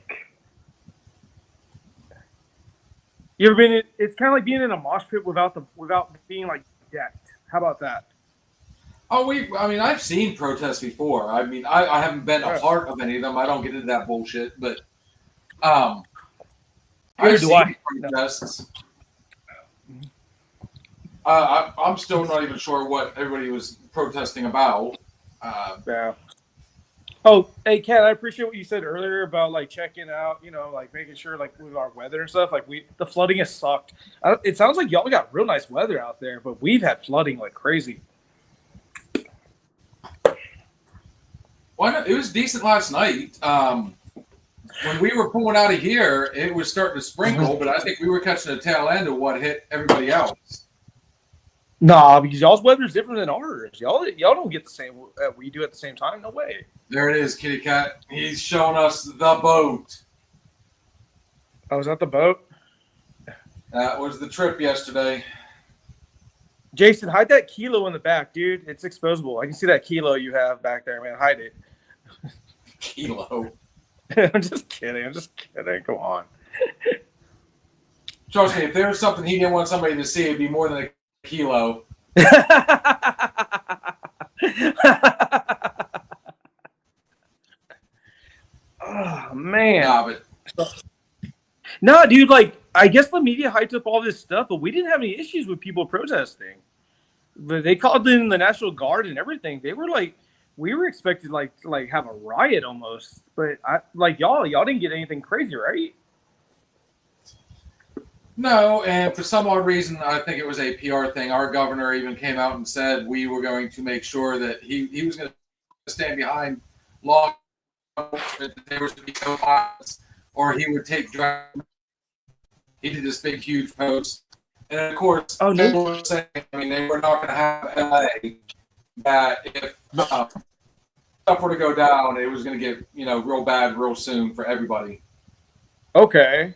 ever been in, it's kind of like being in a mosh pit without being decked. How about that? Oh, I've seen protests before. I haven't been a part of any of them. I don't get into that bullshit, but I've Neither do seen I. protests. I'm still not even sure what everybody was protesting about. Yeah. Oh, hey, Kat, I appreciate what you said earlier about like checking out, like making sure like with our weather and stuff. Like the flooding has sucked. It sounds like y'all got real nice weather out there, but we've had flooding like crazy. Well, it was decent last night. When we were pulling out of here, it was starting to sprinkle, but I think we were catching the tail end of what hit everybody else. Nah, because y'all's weather is different than ours. Y'all don't get the same we do at the same time. No way. There it is, Kitty Cat. He's showing us the boat. Oh, was that the boat? That was the trip yesterday. Jason, hide that kilo in the back, dude. It's exposable. I can see that kilo you have back there, man. Hide it. Kilo. I'm just kidding. Come on. Trust me, if there was something he didn't want somebody to see, it'd be more than a kilo. Oh man. Nah, but No, dude, like I guess the media hyped up all this stuff, but we didn't have any issues with people protesting. But they called in the National Guard and everything. They were like, we were expected to have a riot almost. But y'all didn't get anything crazy, right? no, and for some odd reason, I think it was a PR thing. Our governor even came out and said we were going to make sure that he was going to stand behind law enforcement, that there was to be no violence, or he would take drugs. He did this big, huge post. And of course, they were saying, they were not going to have LA, that if stuff were to go down, it was going to get, real bad real soon for everybody. Okay.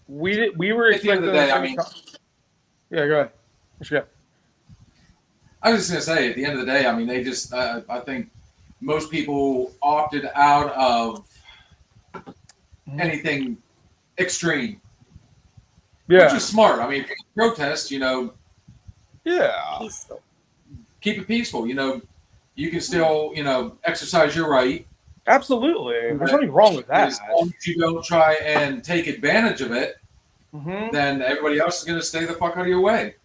We were At the end of the day, yeah, go ahead. Sure. I was just going to say, at the end of the day, they just, I think most people opted out of anything extreme. Yeah. Which is smart. If you protest, Yeah. Peaceful. keep it peaceful. You can still, exercise your right. Absolutely. There's nothing wrong with that. As long as you don't try and take advantage of it, Mm-hmm. then everybody else is going to stay the fuck out of your way.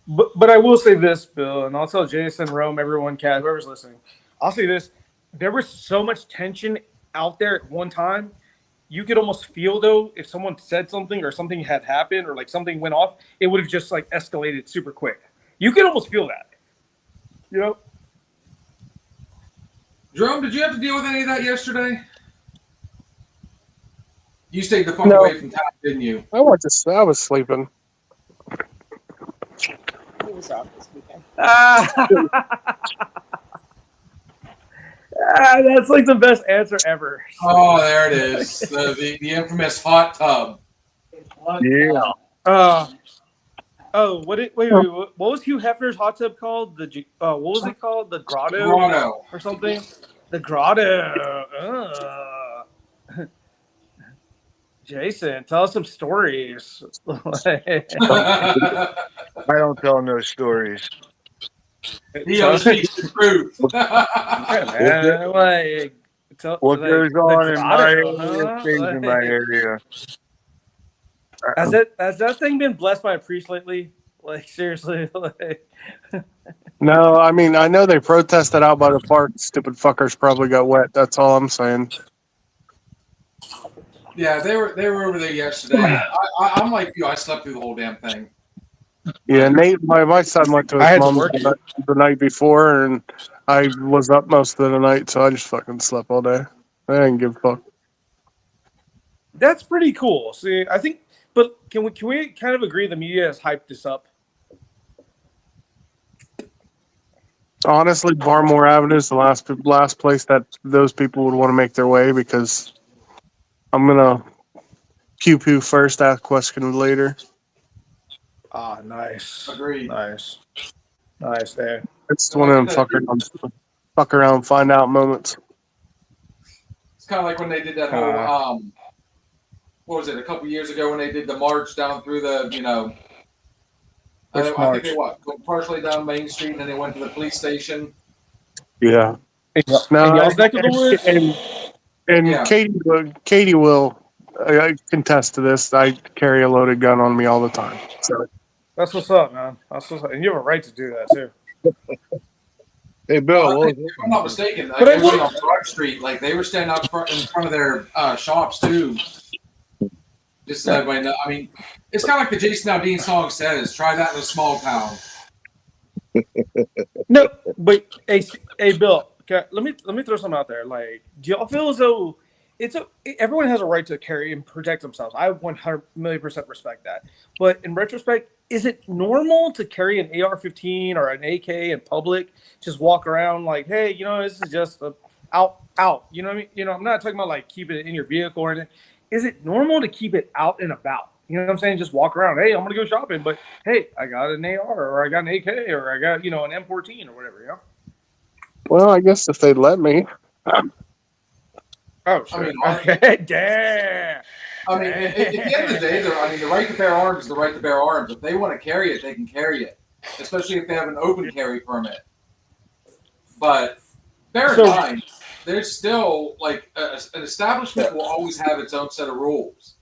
But I will say this, Bill, and I'll tell Jason, Rome, everyone, Cat, whoever's listening. I'll say this. There was so much tension out there at one time. You could almost feel, though, if someone said something or something had happened or something went off, it would have just escalated super quick. You could almost feel that. Jerome, did you have to deal with any of that yesterday? You stayed the fuck away from town, didn't you? I was sleeping. He was off this weekend. That's the best answer ever. Oh, there it is. The infamous hot tub. Yeah. Wait. What was Hugh Hefner's hot tub called? What was it called? The Grotto or something? The Grotto. Jason, tell us some stories. I don't tell no stories. He always speaks the truth. What goes on in my area stays in my area. Has that thing been blessed by a priest lately? Seriously? No, I know they protested out by the park. Stupid fuckers probably got wet. That's all I'm saying. Yeah, they were over there yesterday. I'm like you. I slept through the whole damn thing. Yeah, Nate, my son went to his mom's the night before, and I was up most of the night, so I just fucking slept all day. I didn't give a fuck. That's pretty cool. See, I think, but can we kind of agree the media has hyped this up? Honestly, Barmore Avenue is the last place that those people would want to make their way, because I'm gonna pew first, ask question later. Ah, nice. Agreed. Nice there. It's one of them fuck around, find out moments. It's kind of like when they did that whole what was it, a couple years ago when they did the march down through the Which I think march? they went partially down Main Street, and then they went to the police station. Yeah. In No, y'all's neck of the woods? and Yeah. Katie will contest to this. I carry a loaded gun on me all the time. So That's what's up, man. That's what's up. And you have a right to do that too. Hey, Bill. Well, what if I'm not mistaken, like, But I everybody would- on Broad Street, like they were standing out in front of their shops too. Just so everybody know. I mean, it's kind of like the Jason Aldean song says, "Try that in a small town." No, but hey, Bill. Okay, let me throw something out there. Like, do y'all feel as though everyone has a right to carry and protect themselves? I 100,000,000% respect that. But in retrospect, is it normal to carry an AR-15 or an AK in public? Just walk around like, hey, this is just out. You know what I mean? I'm not talking about like keeping it in your vehicle or anything. Is it normal to keep it out and about? You know what I'm saying? Just walk around. Hey, I'm gonna go shopping, but hey, I got an AR or I got an AK or I got an M14 or whatever. well, I guess if they'd let me. Oh, shit. I mean, Okay, damn. I mean, at the end of the day, the right to bear arms is the right to bear arms. If they want to carry it, they can carry it, especially if they have an open carry permit. But bear in mind, there's still like an establishment will always have its own set of rules.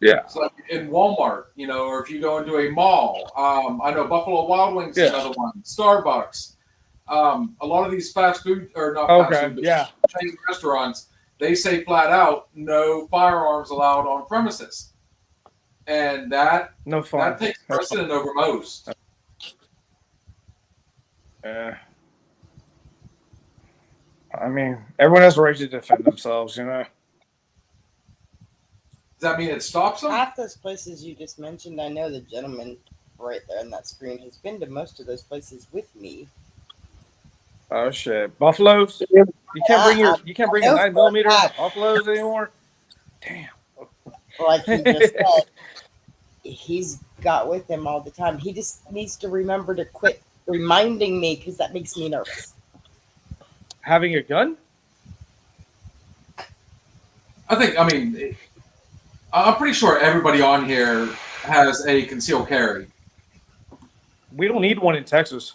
Yeah. So like in Walmart, or if you go into a mall, I know Buffalo Wild Wings is another one, Starbucks. A lot of these fast food or not fast food, but chain restaurants, they say flat out, no firearms allowed on premises, and that takes precedent over most. I mean, everyone has a right to defend themselves, Does that mean it stops them? Half those places you just mentioned, I know the gentleman right there on that screen has been to most of those places with me. Oh shit, buffaloes! You can't bring a 9mm to buffaloes anymore. Damn. Like he just said, he's got with him all the time. He just needs to remember to quit reminding me because that makes me nervous. Having a gun? I'm pretty sure everybody on here has a concealed carry. We don't need one in Texas.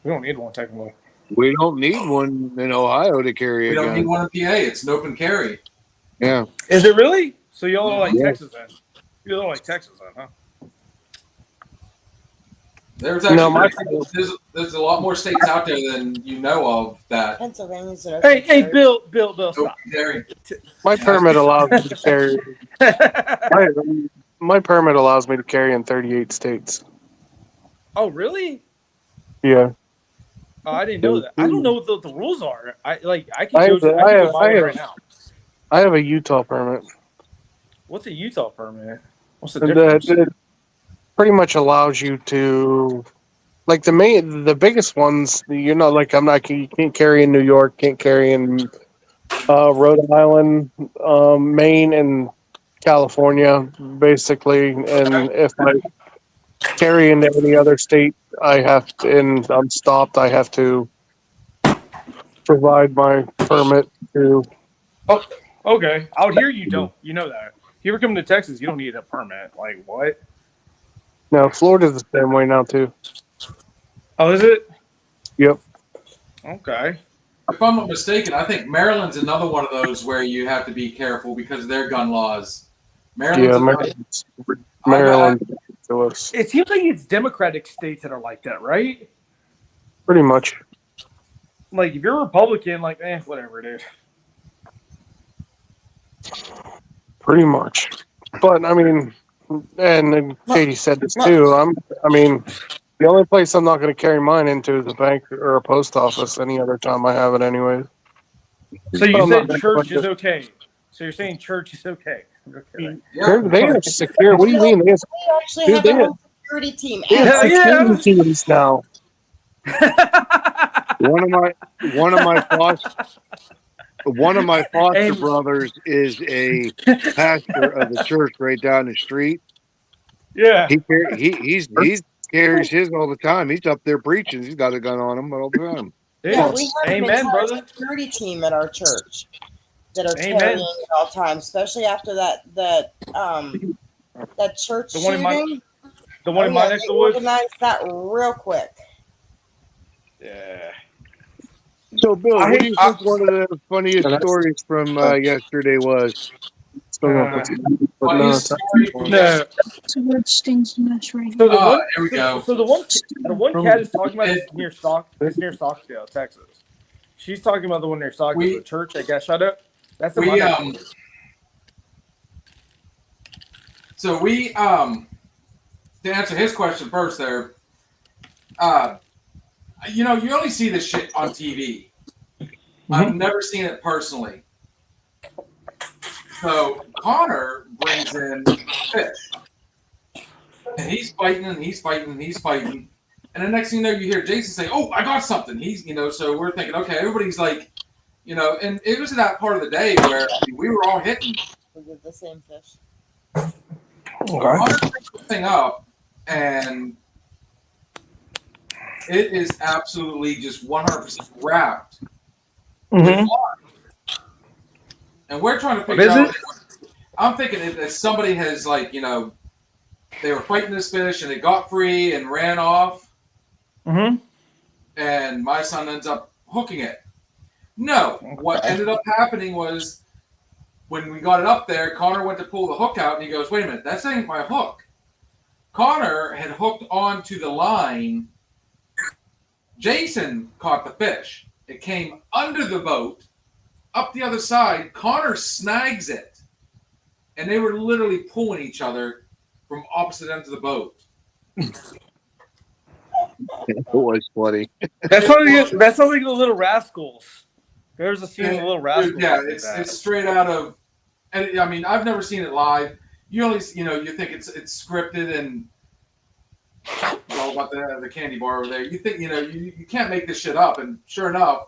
We don't need one technically. We don't need one in Ohio to carry We a don't gun. need one in PA. It's an open carry. Yeah. Is it really? So y'all are like Yeah. Texas then? You're like Texas then, huh? There's actually there's a lot more states out there than you know of that. Pennsylvania's Hey, Bill, stop. Carry. My permit allows me to carry. My permit allows me to carry in 38 states. Oh, really? Yeah. Oh, I didn't know that. I don't know what the rules are. I can I go have- buy one right now. I have a Utah permit. What's a Utah permit? What's the difference? It pretty much allows you to, like the biggest ones. You can't carry in New York, can't carry in Rhode Island, Maine, and California, basically. And if I carry into any other state, and I'm stopped, I have to provide my permit to. Oh, okay. Out here, you don't. You know that. If you ever come to Texas, you don't need a permit. Like, what? No, Florida's the same way now, too. Oh, is it? Yep. Okay. If I'm not mistaken, I think Maryland's another one of those where you have to be careful because of their gun laws. Maryland's to us. It seems like it's Democratic states that are like that, right? Pretty much. Like, if you're a Republican, like, whatever, dude. Pretty much. But, I mean, and Katie said this too, the only place I'm not going to carry mine into is a bank or a post office any other time I have it anyway. So you said church is okay. So you're saying church is okay. They are secure. What do you mean? They actually have a whole security team. They have security teams now. One of my foster brothers is a pastor of the church right down the street. Yeah, he carries his all the time. He's up there preaching. He's got a gun on him all the time. Yeah, we have an entire brother. security team at our church that are carrying at all times, especially after that church shooting. The one in my neck of the woods. Organized that real quick. Yeah. So, Bill, I what do you hate- think one of the funniest stories from yesterday was? Still gonna put some, but no, Funniest story from No. So what stings the most right So the now? one. here we go. So the one cat is talking about It- near Stockdale, Texas. She's talking about the one near Stockdale, We- the church that got shut up. That's the we, one. So we to answer his question first there, you know, you only see this shit on TV. I've never seen it personally. So Connor brings in fish. And he's fighting and he's fighting and he's fighting. And the next thing you know, you hear Jason say, "Oh, I got something." He's, you know, so we're thinking, okay, everybody's like, you know, and it was that part of the day where we were all hitting. We did the same fish. Connor picks the thing up, and it is absolutely just 100% wrapped. Mhm. And we're trying to What figure is out. it? I'm thinking if somebody has, like, you know, they were fighting this fish and it got free and ran off, Mhm. and my son ends up hooking it. No, what ended up happening was when we got it up there, Connor went to pull the hook out and he goes, "Wait a minute, that ain't my hook." Connor had hooked onto the line. Jason caught the fish. It came under the boat, up the other side. Connor snags it. And they were literally pulling each other from opposite ends of the boat. It was funny. That sounds like the Little Rascals. There's a scene in the Little Rascals. Yeah, like it's that. it's straight out of. And I mean, I've never seen it live. You only, you know, you think it's scripted and all about the candy bar over there. You think, you know, you can't make this shit up. And sure enough,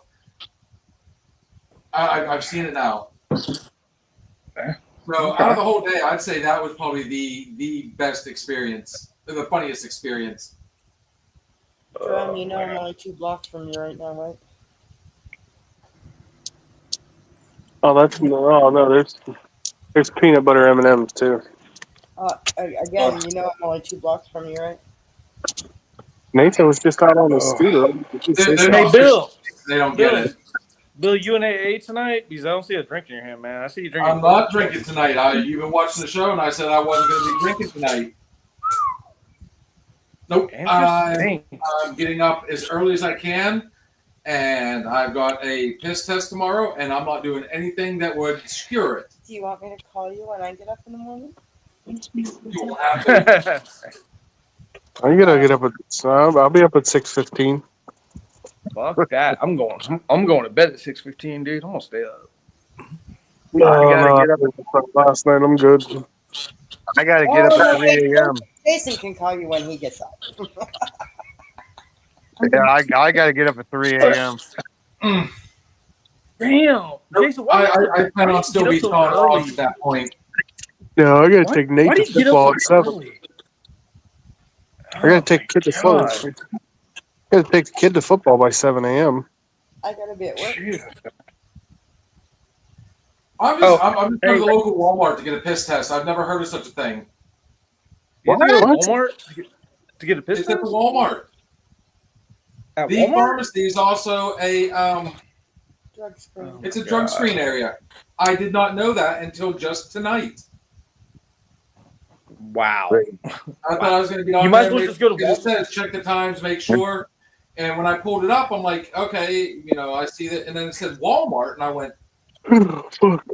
I've seen it now. So out of the whole day, I'd say that was probably the best experience, the funniest experience. Jerome, you know I'm only 2 blocks from you right now, right? Oh, there's peanut butter M&Ms too. Again, you know I'm only 2 blocks from you, right? Nathan was just out on the scooter. Hey, Bill. They don't get it. Bill, you and AA tonight? Because I don't see a drink in your hand, man. I see you drinking. I'm not drinking tonight. You've been watching the show, and I said I wasn't going to be drinking tonight. Nope. Interesting. I'm getting up as early as I can, and I've got a piss test tomorrow, and I'm not doing anything that would skewer it. Do you want me to call you when I get up in the morning? You will have to. I gotta get up at. I'll be up at 6:15. Fuck that. I'm going to bed at 6:15, dude. I'm gonna stay up. No, I get up last night. I'm good. I got to get up at 3 a.m. Jason can call you when he gets up. Yeah, I got to get up at 3 a.m. Damn. Jason, I plan on still be thawed off at that point. No, I gotta take Nate why to do you get football up at so 7. early? I gotta take kid to football. God. I gotta take the kid to football by 7 a.m. I gotta be at work. I'm just going to the local Walmart to get a piss test. I've never heard of such a thing. You What? have to go to Walmart to get a piss It's at test? the Walmart. At The Walmart? pharmacy is also a Drug screen. it's a drug screen area. I did not know that until just tonight. Wow. I thought I was going to be on You might there as well and just go to it Walmart. says check the times, make sure. And when I pulled it up, I'm like, okay, you know, I see that, and then it said Walmart, and I went, Fuck.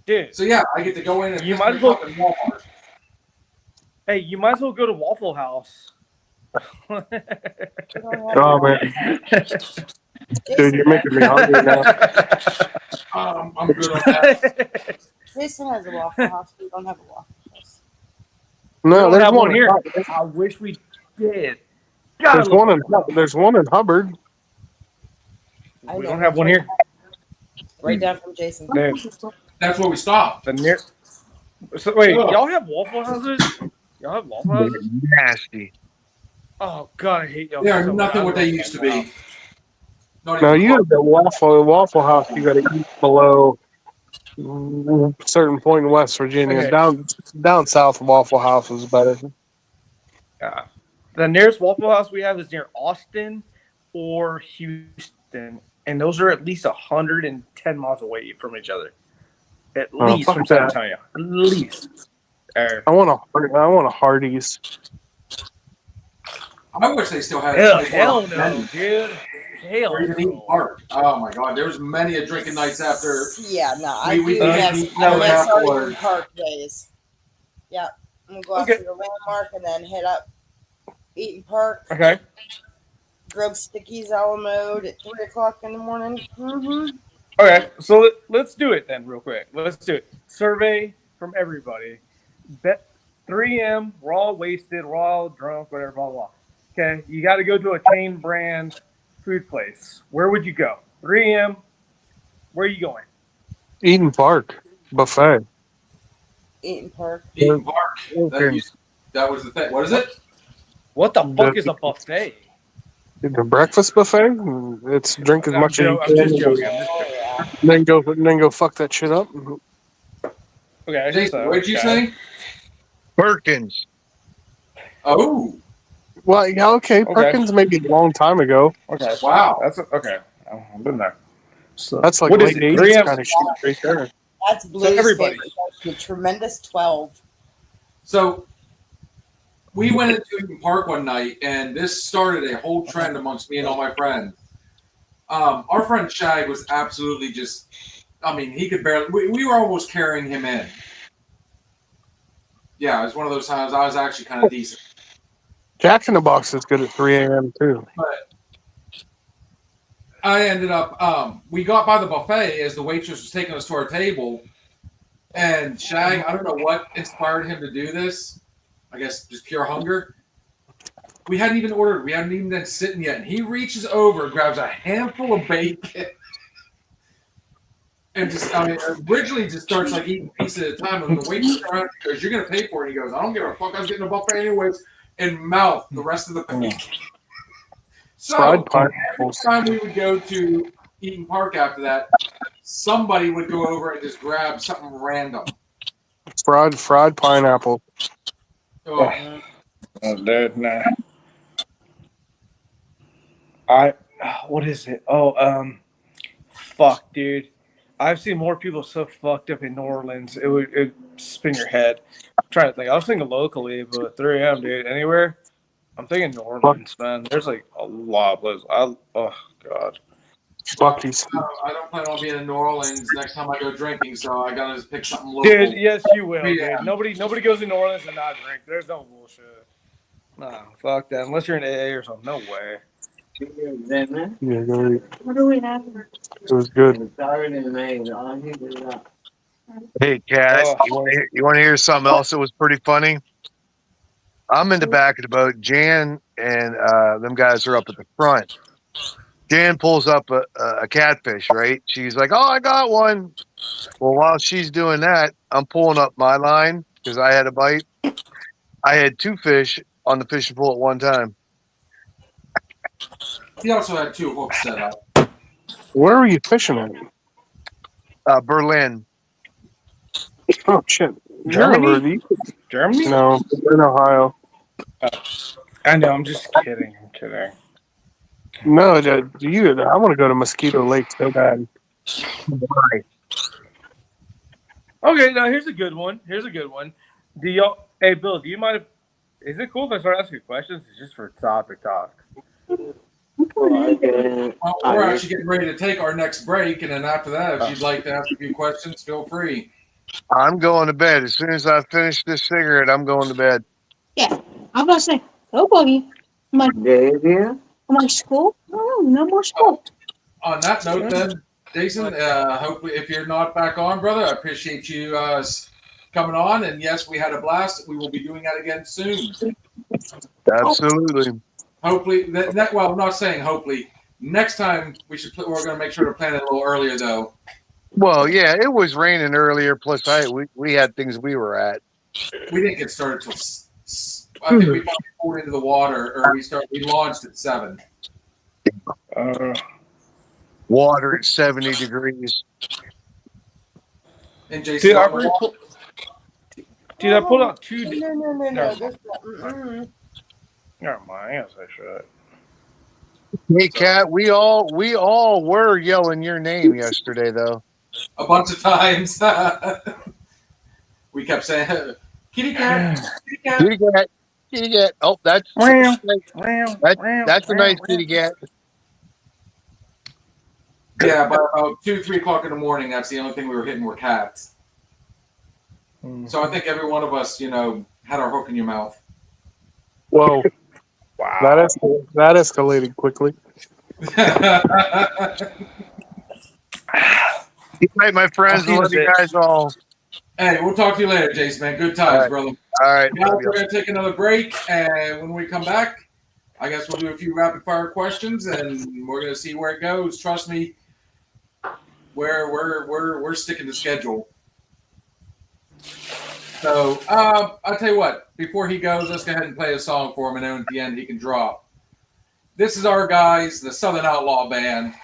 Dude, so yeah, I get to go in and You piss might my as well- cup in Walmart. hey, you might as well go to Waffle House. You don't have Oh to- man, Jason, dude, you're making me hungry now. I'm good on that. Jason has a Waffle House. We don't have a Waffle House. We No, don't there's have one one here. here. I wish we did. There's one in Hubbard. I We know. don't have one here. Right down from Jason. There. That's where we stopped. The near. So wait, Ugh. y'all have Waffle Houses? Y'all have Waffle Houses? Nasty. Oh god, I hate y'all. They are so nothing much. what they used to be. Not No, even you close. got the Waffle House. You got to eat below a certain point in West Virginia. Okay. Down south, Waffle House is better. The nearest Waffle House we have is near Austin or Houston, and those are at least 110 miles away from each other. At least fuck from San that. Antonio. At least. I want a Hardee's. I wish they still had Hell no, dude. Hell or even Eaton no. Park. Oh my God, there was many a drinking nights after. Yeah, no, I We do didn't miss, eat I no miss our afterwards. Eaton Park days. Yeah, I'm gonna go out Okay. to the landmark and then hit up Eaton Park. Okay. Grub Stickies a la mode at 3:00 in the morning. Mm-hmm. Okay, so let's do it then, real quick. Let's do it. Survey from everybody. Bet 3 a.m. We're all wasted. We're all drunk. Whatever. Blah blah. Okay, you got to go to a chain brand food place. Where would you go? 3 a.m. Where are you going? Eden Park buffet. Eaton Park. Eaton Park. That was the thing. What is it? What the fuck is a buffet? The breakfast buffet. It's drink as much as you I'm just can. joking. Then go fuck that shit up. Okay. Jason, what did you say? Perkins. Oh, Well, yeah, okay. Perkins maybe a long time ago. Okay. wow. That's okay. I've been there. So That's like what is late it? 80s 3 a.m. kind of shit right there. That's Blue's everybody. favorite. The Tremendous 12. So we went into Eaton Park one night, and this started a whole trend amongst me and all my friends. Our friend Shag was absolutely just, I mean, he could barely, we were almost carrying him in. Yeah, it was one of those times I was actually kind of decent. Jack in the Box is good at 3 a.m. too. But I ended up, we got by the buffet as the waitress was taking us to our table, and Shag, I don't know what inspired him to do this. I guess just pure hunger. We hadn't even ordered. We hadn't even been sitting yet. And he reaches over, grabs a handful of bacon, and just, I mean, originally just starts like eating a piece at a time. And the waitress around goes, "You're going to pay for it." And he goes, "I don't give a fuck. I was getting a buffet anyways." And mouth the rest of the bacon. So Fried every pineapples. time we would go to Eaton Park after that, somebody would go over and just grab something random. Fried pineapple. Oh, Dude, nah. What is it? Fuck, dude. I've seen more people so fucked up in New Orleans. It would spin your head. I'm trying to think. I was thinking locally, but 3 a.m., dude. Anywhere? I'm thinking New Orleans, man. There's like a lot of places. Oh, God. Bucky's. I don't plan on being in New Orleans next time I go drinking, so I gotta just pick something local. Dude, yes, you will, Yeah. dude. Nobody goes to New Orleans and not drink. There's no bullshit. Nah, fuck that. Unless you're in AA or something. No way. Yeah, great. What do we have? It was good. Hey, Cat, Oh. you want to hear something else that was pretty funny? I'm in the back of the boat. Jan and them guys are up at the front. Jan pulls up a catfish, right? She's like, "Oh, I got one." Well, while she's doing that, I'm pulling up my line because I had a bite. I had 2 fish on the fishing pole at one time. He also had 2 hooks set up. Where were you fishing at? Berlin. Oh shit. Germany? Germany? No, in Ohio. I know. I'm just kidding. I'm kidding. No, I want to go to Mosquito Lake so bad. Okay, now here's a good one. Do y'all? Hey, Bill, do you mind if? Is it cool if I start asking you questions? It's just for topic talk. Well, we're actually getting ready to take our next break, and then after that, if you'd like to ask a few questions, feel free. I'm going to bed. As soon as I finish this cigarette, I'm going to bed. Yeah, I'm about to say, go boogie. I'm like, school? No more school. On that note, then, Jason, hopefully, if you're not back on, brother, I appreciate you coming on. And yes, we had a blast. We will be doing that again soon. Absolutely. Hopefully, well, I'm not saying hopefully. Next time, we're going to make sure to plan it a little earlier, though. Well, yeah, it was raining earlier. Plus, we had things we were at. We didn't get started till I think we finally pulled into the water, or we launched at 7. Water at 70 degrees. And Jason, Dude, I pulled out 2. No. Never mind. I guess I should. Hey, Cat, we all were yelling your name yesterday, though. A bunch of times. We kept saying, kitty cat, kitty cat. Kitty cat, kitty cat. Oh, that's a nice kitty cat. Yeah, by about 2, 3 o'clock in the morning, that's the only thing we were hitting were cats. So I think every one of us, had our hook in your mouth. Whoa, Wow. that escalated quickly. Good night, my friends. I'll see you in a Love you bit. guys all. Hey, we'll talk to you later, Jason, man. Good times, All right. brother. All right. Now we're going to take another break, and when we come back, I guess we'll do a few rapid-fire questions, and we're going to see where it goes. Trust me, we're sticking to schedule. So I'll tell you what. Before he goes, let's go ahead and play a song for him, and then at the end he can drop. This is our guys, the Southern Outlaw Band.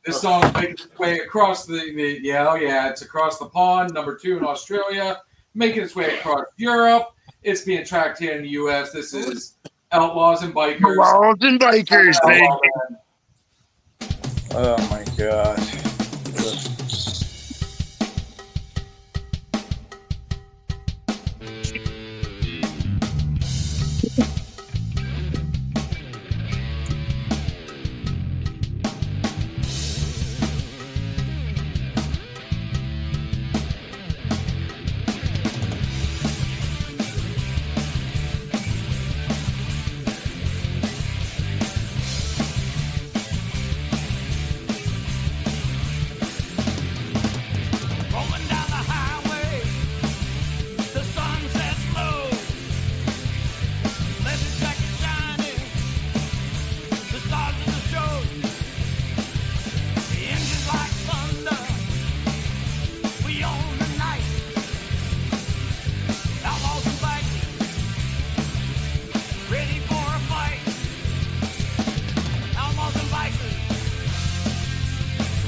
This song is making its way across it's across the pond, number 2 in Australia, making its way across Europe. It's being tracked here in the U.S. This is Outlaws and Bikers. Outlaws and Bikers, baby. Oh my gosh. Rolling down the highway, the sun sets low. Leather jacket shining, the stars of the show. The engines like thunder, we own the night. Outlaws and bikers, ready for a fight. Outlaws and bikers,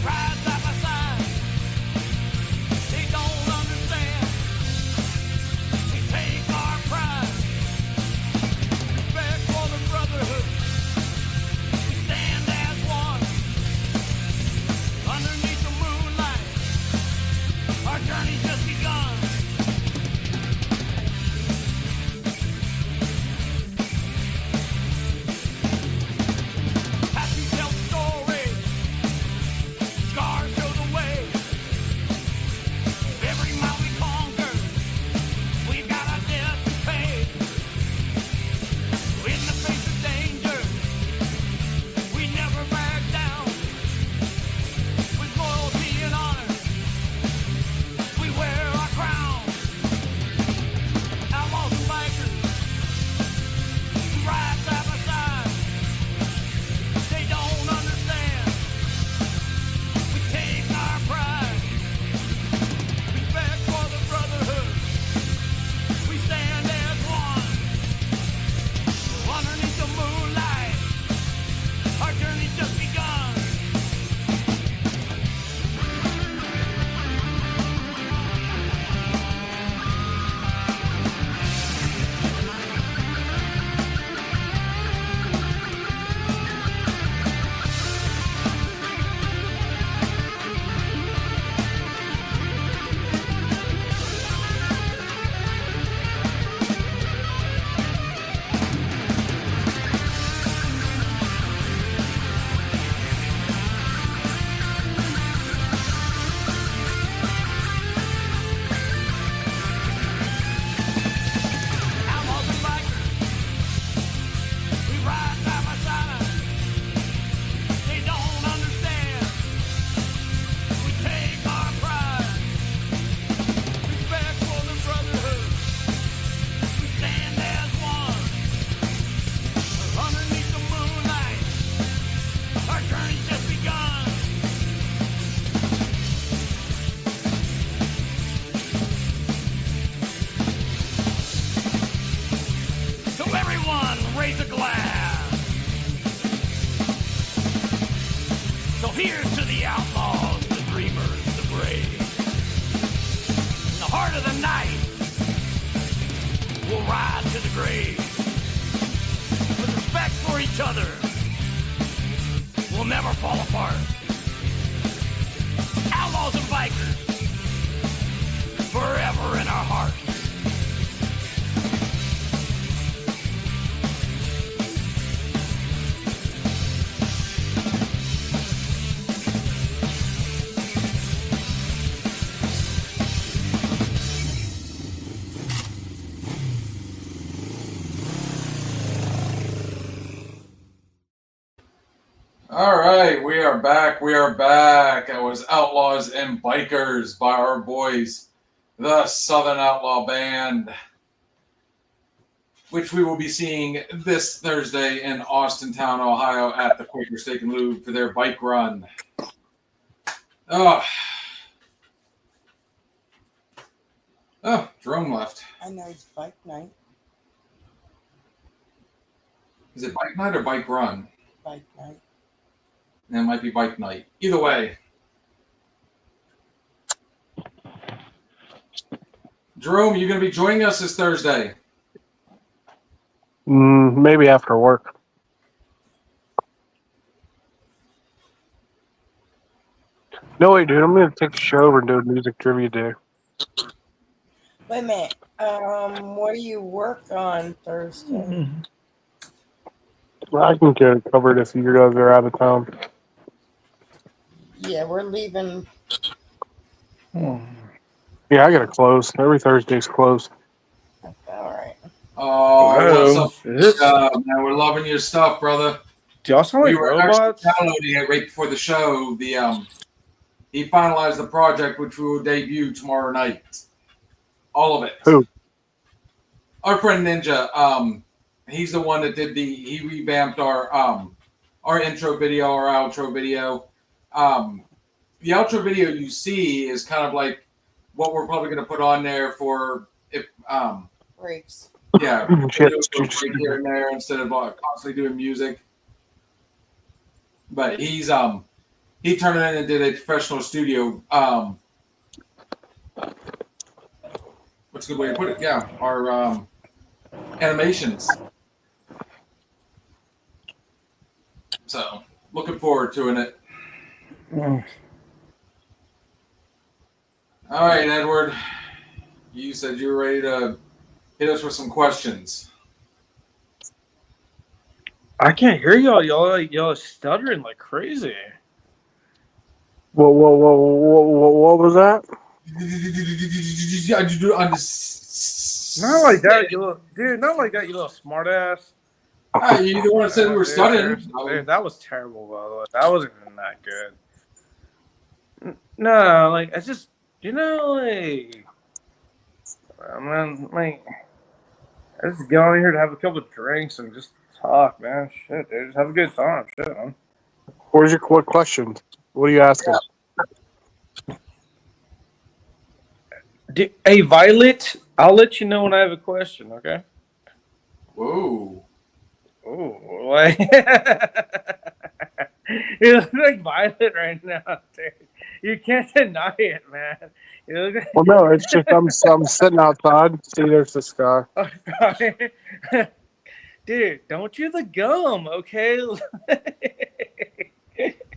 ride side by side. They don't understand. We take our pride. Respect for the brotherhood. We stand as one. Underneath the moonlight, our journey's just begun. As we tell stories, scars show the way. Every mile we conquer, we've got our debt to pay. In the face of danger, we never back down. With loyalty and honor, we wear our crown. Outlaws and bikers, we ride side by side. They don't understand. We take our pride. Respect for the brotherhood. We stand as one. Underneath the moonlight, our journey's just begun. Outlaws and bikers, we ride side by side. They don't understand. We take our pride. Respect for the brotherhood. We stand as one. Underneath the moonlight, our journey's just begun. So everyone, raise a glass. So here's to the outlaws, the dreamers, the brave. In the heart of the night, we'll ride to the grave. For respect for each other. We'll never fall apart. Outlaws and bikers, forever in our hearts. All right, we are back. We are back. That was Outlaws and Bikers by our boys, the Southern Outlaw Band, which we will be seeing this Thursday in Austintown, Ohio at the Quaker Steak and Lube for their bike run. Oh, Jerome left. I know it's bike night. Is it bike night or bike run? Bike night. It might be bike night. Either way. Jerome, you're going to be joining us this Thursday. Maybe after work. No, wait, dude. I'm going to take the show over and do a music trivia day. Wait a minute. What do you work on Thursday? Well, I can get it covered if you guys are out of town. Yeah, we're leaving. Yeah, I got to close. Every Thursday's closed. All right. Oh, what's up? Man, we're loving your stuff, brother. Do y'all sound like We were robots? actually downloading it right before the show. He finalized the project, which we will debut tomorrow night. All of it. Who? Our friend Ninja. He's the one that did he revamped our intro video, our outro video. The outro video you see is kind of like what we're probably going to put on there for if Breaks. yeah, right here and there instead of constantly doing music. But he turned it in and did a professional studio. What's a good way to put it? Yeah, our animations. So looking forward to it. All right, Edward. You said you were ready to hit us with some questions. I can't hear y'all. Y'all are stuttering like crazy. What was that? Not like that, you little dude. Not like that, you little smartass. You the one that said we were studying. Dude, that was terrible, by the way. That wasn't even that good. No, like I just, like, I mean, like, I just get on here to have a couple of drinks and just talk, man. Shit, dude, just have a good time. Shit, man. Where's your question? What are you asking? Hey, Violet, I'll let you know when I have a question, okay? Whoa. Oh, like, you look like Violet right now, dude. You can't deny it, man. You look like... Well, no, it's just I'm sitting outside. See, there's the sky. Dude, don't chew the gum, okay?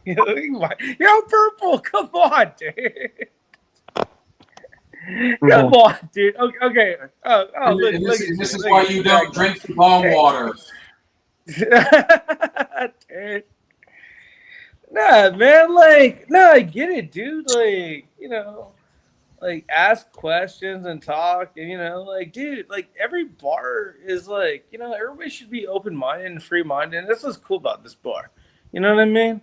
You're purple. Come on, dude. Come on, dude. Okay. This is why you don't drink long water. Dude. Nah, man. Like, no, I get it, dude. Like, like ask questions and talk, and like, dude, like every bar is like, everybody should be open-minded and free-minded. And that's what's cool about this bar. You know what I mean?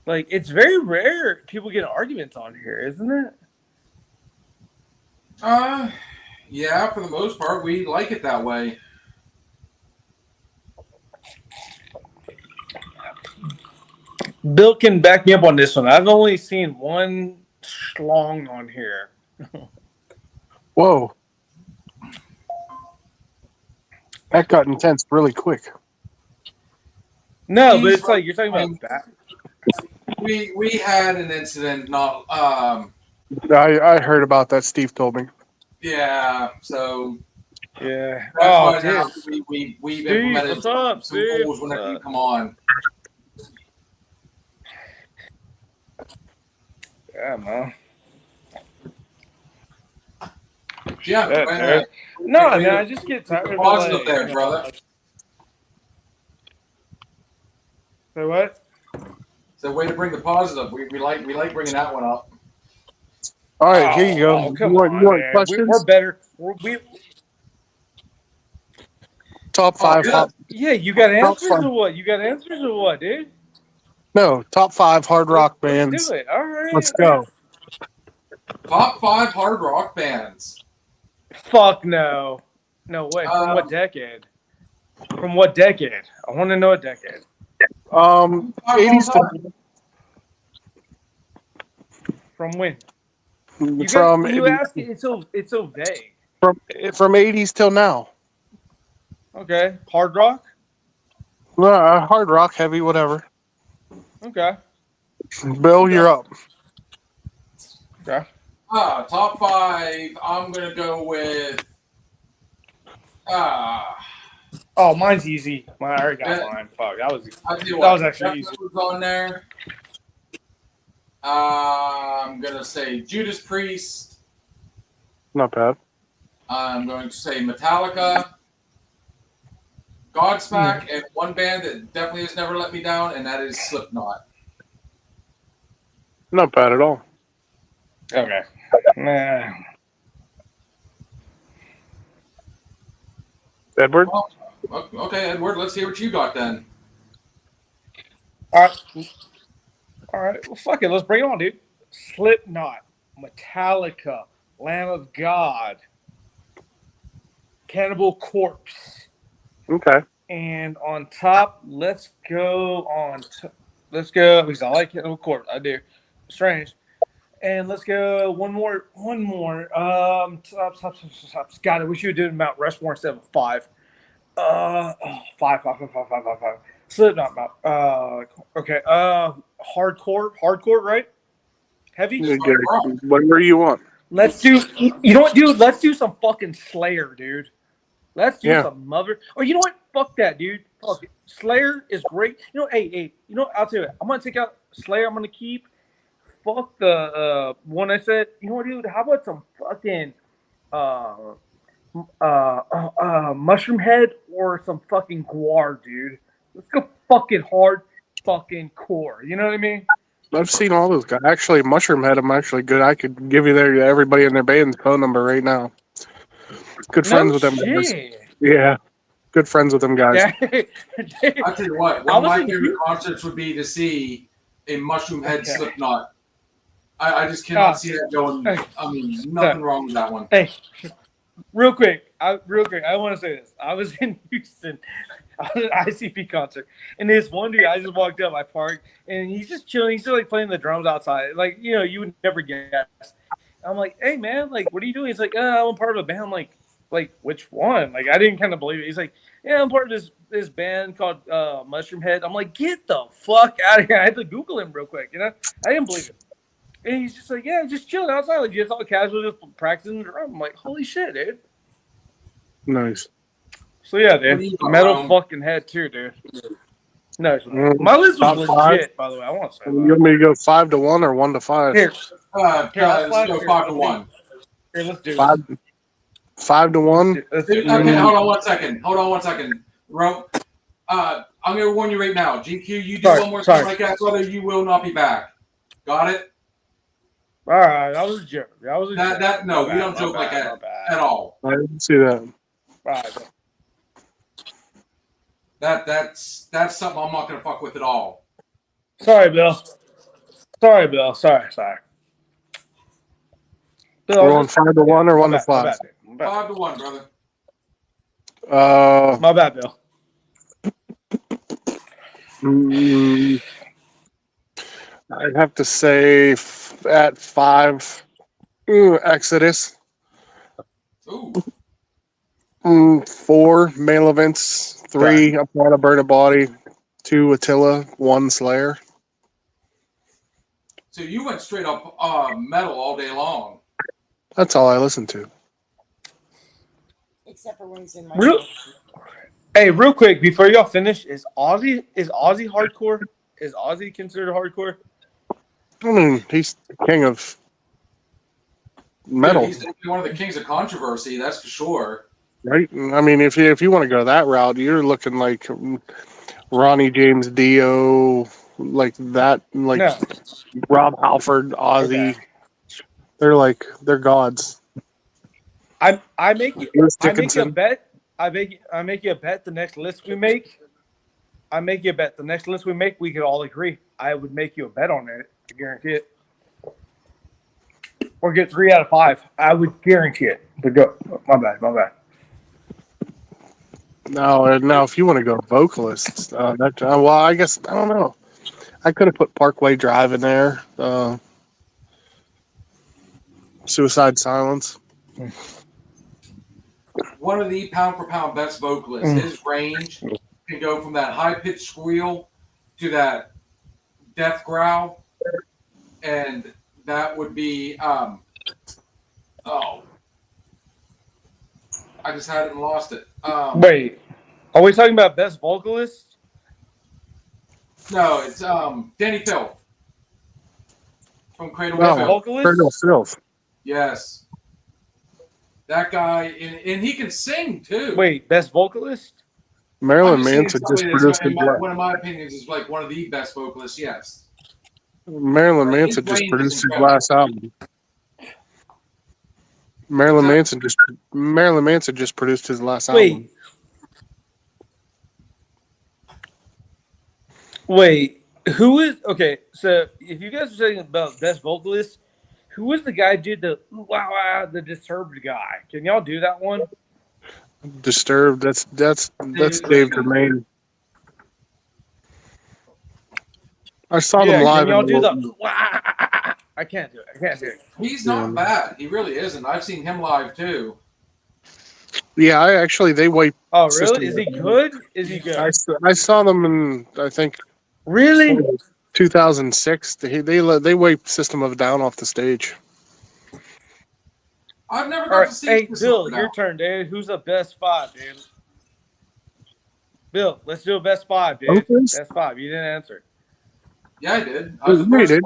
Like, it's very rare people get arguments on here, isn't it? Yeah, for the most part, we like it that way. Bill can back me up on this one. I've only seen one schlong on here. Whoa. That got intense really quick. No, but it's like you're talking about that. We had an incident not I heard about that. Steve told me. yeah, so Yeah. That's Oh, why now dude. we've Steve, implemented what's up, some Steve? rules whenever What's you up? come on. Yeah, man. Yeah, Shit, man, dude. No, man, I just get tired of it. positive Like, there, you know, brother. like- Say what? It's a way to bring the positive. We like bringing that one up. All right, here you go. Oh, You come want on, man. questions? We're better. Top Oh, 5 yeah. hot. Yeah, you got Top answers 5. or what? You got answers or what, dude? No, top 5 hard rock Let's bands. do it. All right. Let's go. Top 5 hard rock bands. Fuck no. No way. From what decade? From what decade? I want to know a decade. 80s to From when? from You ask it, it's so vague. from 80s till now. Okay. Hard rock? Hard rock, heavy, whatever. Okay. Bill, you're up. Okay. Top 5. I'm gonna go with. Oh, mine's easy. I already got mine. Fuck, that was actually easy. Was on there. I'm gonna say Judas Priest. Not bad. I'm going to say Metallica, Godsmack, and one band that definitely has never let me down, and that is Slipknot. Not bad at all. Okay. Nah. Edward? Well, okay, Edward, let's hear what you got then. All right. Well, fuck it. Let's bring it on, dude. Slipknot, Metallica, Lamb of God, Cannibal Corpse. Okay. And on top, let's go because I like Cannibal Corpse. I do. Strange. And let's go one more. Top. God, I wish you would do Mount Rushmore instead of 5. Five. Slipknot. Okay. Hardcore, right? Heavy. Whatever you want. Let's do. You know what, dude? Let's do some fucking Slayer, dude. Let's do some mother. Or you know what? Fuck that, dude. Fuck it. Slayer is great. You know, hey. You know, I'll tell you what. I'm gonna take out Slayer. I'm gonna keep. Fuck the one I said. You know what, dude? How about some fucking Mushroom Head or some fucking Guar, dude? Let's go fucking hard, fucking core. You know what I mean? I've seen all those guys. Actually, Mushroom Head, I'm actually good. I could give you everybody in their band's phone number right now. Good friends with them guys. Yeah. Good friends with them guys. I'll tell you what, one of my favorite concerts would be to see a Mushroom Head Slipknot. I just cannot see that going. I mean, nothing wrong with that one. Hey, real quick, I want to say this. I was in Houston at an ICP concert, and this one dude, I just walked up, I parked, and he's just chilling. He's still like playing the drums outside. Like, you know, you would never guess. I'm like, hey man, like, what are you doing? He's like, I'm part of a band. I'm like, which one? Like, I didn't kind of believe it. He's like, yeah, I'm part of this band called Mushroom Head. I'm like, get the fuck out of here. I had to Google him real quick, you know? I didn't believe it. And he's just like, yeah, just chilling outside. Like, just all casual, just practicing the drum. I'm like, holy shit, dude. Nice. So, yeah, dude. Metal fucking head, too, dude. No, my list was legit, by the way. I want to say that. You want me to go 5 to 1 or 1 to 5? Here, let's go 5 to 1. Here, let's do it. 5 to 1? Okay, hold on one second. I'm going to warn you right now. GQ, you do one more thing like that, brother, you will not be back. Got it? All right, that was a joke. We don't joke like that at all. I didn't see that. Right. That's something I'm not going to fuck with at all. Sorry, Bill. Sorry. Bill, we're going 5 to 1 or 1 to 5? 5 to 1, brother. My bad, Bill. I'd have to say at 5, Exodus. Ooh. 4, Male Events. 3, Upon a Burning Body. 2, Attila. 1, Slayer. So you went straight up metal all day long. That's all I listen to. except for when he's in my Real- Hey, real quick before y'all finish, is Ozzy hardcore? Is Ozzy considered hardcore? I mean, he's the king of metal, Dude, he's definitely one of the kings of controversy, that's for sure. right? I mean, if you want to go that route, you're looking like Ronnie James Dio, like that, like No. Rob Halford, Ozzy. Okay. They're gods. I make you Bruce I make you a Dickinson. bet. I make you a bet the next list we make. I make you a bet the next list we make, we could all agree. I would make you a bet on it. I guarantee it. Or get 3 out of 5. I would guarantee it. But go. My bad. Now, if you want to go vocalists, well, I guess I don't know. I could have put Parkway Drive in there. Suicide Silence. One of the pound for pound best vocalists. His range can go from that high pitched squeal to that death growl, and that would be I just had it and lost it. Wait. Are we talking about best vocalist? No, it's Danny Filth from Cradle Best to Filth. vocalist? Colonel Filth. Yes. That guy, and he can sing too. Wait, best vocalist? Marilyn I'm just saying Manson somebody just that's, produced in his one of my opinions, is like one of the best vocalists. Yes. Marilyn His Manson just range is produced his incredible. last album. Marilyn Manson just produced his last album. Wait, who is okay? So if you guys are saying about best vocalist, who was the guy who did the the Disturbed guy? Can y'all do that one? Disturbed. That's Dave Germain. I saw them live. Can y'all do the? I can't do it. He's not bad. He really isn't. I've seen him live too. Yeah, they wiped. Oh, really? Is he good? Is he good? I saw them in, I think, really 2006. They wiped System of a Down off the stage. I've never All got right, to see. hey, this Bill, now. your turn, dude. Who's the best 5, dude? Bill, let's do a best 5, dude. Vocalist? Best 5. You didn't answer. Yeah, I did. I was the first one.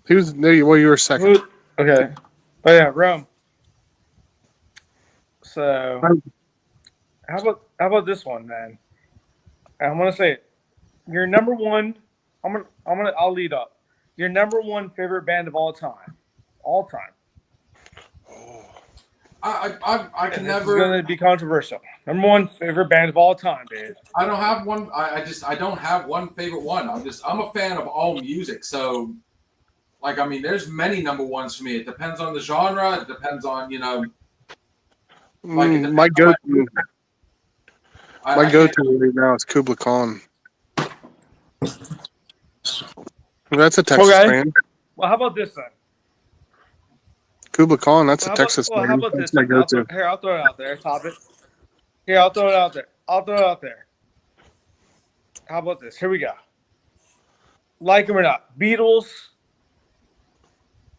Who's you were second. Okay. Oh yeah, Rome. So how about this one, man? I'm gonna say it. Your number one. I'll lead up. Your number one favorite band of all time. All time. I can This never. is gonna be controversial. Number one favorite band of all time, dude. I don't have one. I don't have one favorite one. I'm a fan of all music. So, like, I mean, there's many number ones for me. It depends on the genre. It depends on Like My go-to right now is Kubla Khan. That's a Texas band. Well, how about this then? Kubla Khan, that's a Texas band. How about That's this? my go-to. I'll throw it out there. Top it. Here, I'll throw it out there. How about this? Here we go. Like them or not, Beatles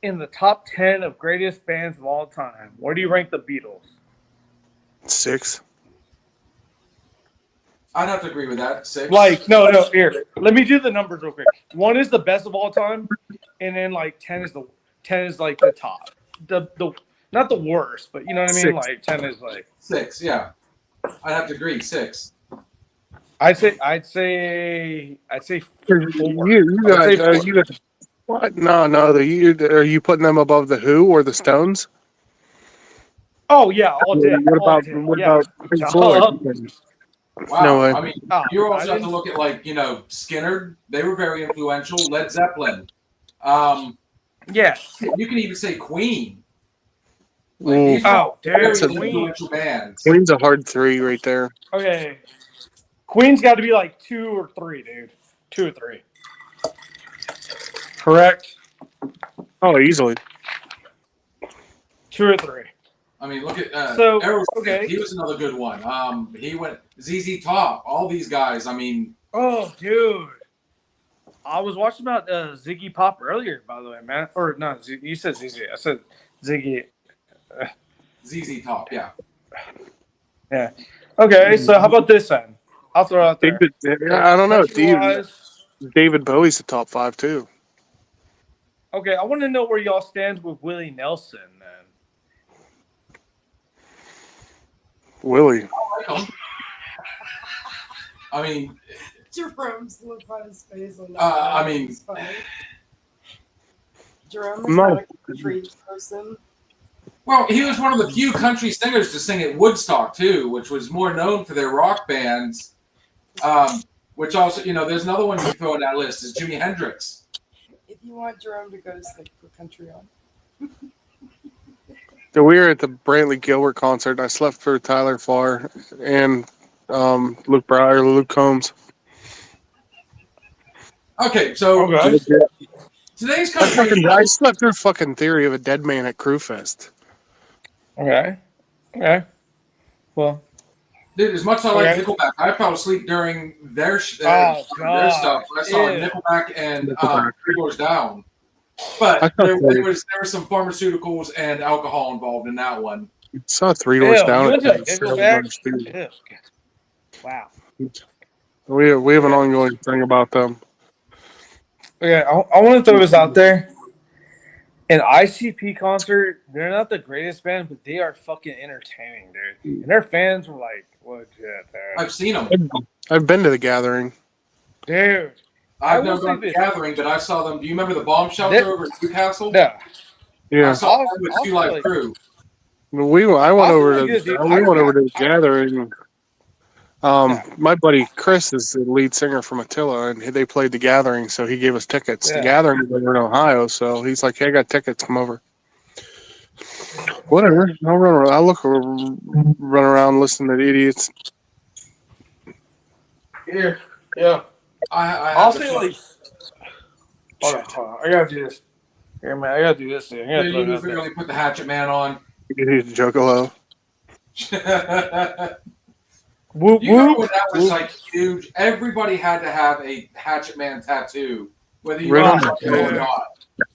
in the top 10 of greatest bands of all time. Where do you rank the Beatles? 6. I'd have to agree with that. 6. No. Here, let me do the numbers real quick. 1 is the best of all time, and then 10 is like the top. The not the worst, but you know what I mean. 6. 10 is like 6. Yeah, I'd have to agree. 6. I'd say 4. You got what? No. Are you putting them above the Who or the Stones? Oh yeah, all day. What about Pink Floyd? Wow. No way. I mean, you also have to look at Skinner. They were very influential. Led Zeppelin. Yes. You can even say Queen. Dude, Very influential bands. Queen's a hard 3 right there. Okay. Queen's got to be 2 or 3, dude. 2 or 3. Correct. Oh, easily. 2 or 3. I mean, look at Aerosmith. He was another good one. He went ZZ Top. All these guys. I mean, oh, dude. I was watching about Ziggy Pop earlier, by the way, man. Or no, you said ZZ. I said Ziggy. ZZ Top. Yeah. Yeah. Okay, so how about this then? I'll throw it out there. I don't know. Country-wise, David Bowie's the top 5 too. okay, I want to know where y'all stand with Willie Nelson then. Willie. I mean, Jerome's look on his face on that. I mean, It's funny. Jerome is No. not a country person. well, he was one of the few country singers to sing at Woodstock too, which was more known for their rock bands. Which also, there's another one you throw in that list is Jimi Hendrix. If you want Jerome to go to sleep, put country on. So we were at the Brantley Gilbert concert, and I slept through Tyler Farr and Luke Combs. Okay, so Okay. today's country. I slept through fucking Theory of a Dead Man at Crewfest. Okay. Well, Dude, as much as I like Okay. Nickelback, I fell asleep during their stuff. God. I saw Ew. Nickelback and Nickelback. Three Doors Down. I But thought there they- was some pharmaceuticals and alcohol involved in that one. I saw Three Doors Ew, Down. you at went to the Nickelback? Stadium. Ew. Wow. We have an ongoing thing about them. Okay, I want to throw this out there. An ICP concert, they're not the greatest band, but they are fucking entertaining, dude. And their fans were like, legit, dude. I've seen them. I've been to the Gathering. Dude. I I've will never gone say to this. Gathering, but I saw them. Do you remember the bomb shelter That- over at Newcastle? Yeah. I Yeah, saw them Also- with Two also, Live like- Crew. I went Also, over like to this, dude, we went over to the I- Gathering. Yeah. My buddy Chris is the lead singer from Attila, and they played the Gathering, so he gave us tickets. Yeah. The Gathering is over in Ohio, so he's like, "Hey, I got tickets. Come over." Whatever. I'll run around. Run around, listen to the idiots. Here. Yeah. I I'll have say, the- like, hold on. I gotta do this. Here, man, I gotta do this thing. I gotta you throw it need out to there. really put the Hatchet Man on. Juggalo. Whoop, You know whoop. when that was like huge? Everybody had to have a Hatchet Man tattoo, whether you Right were on on the or head. not.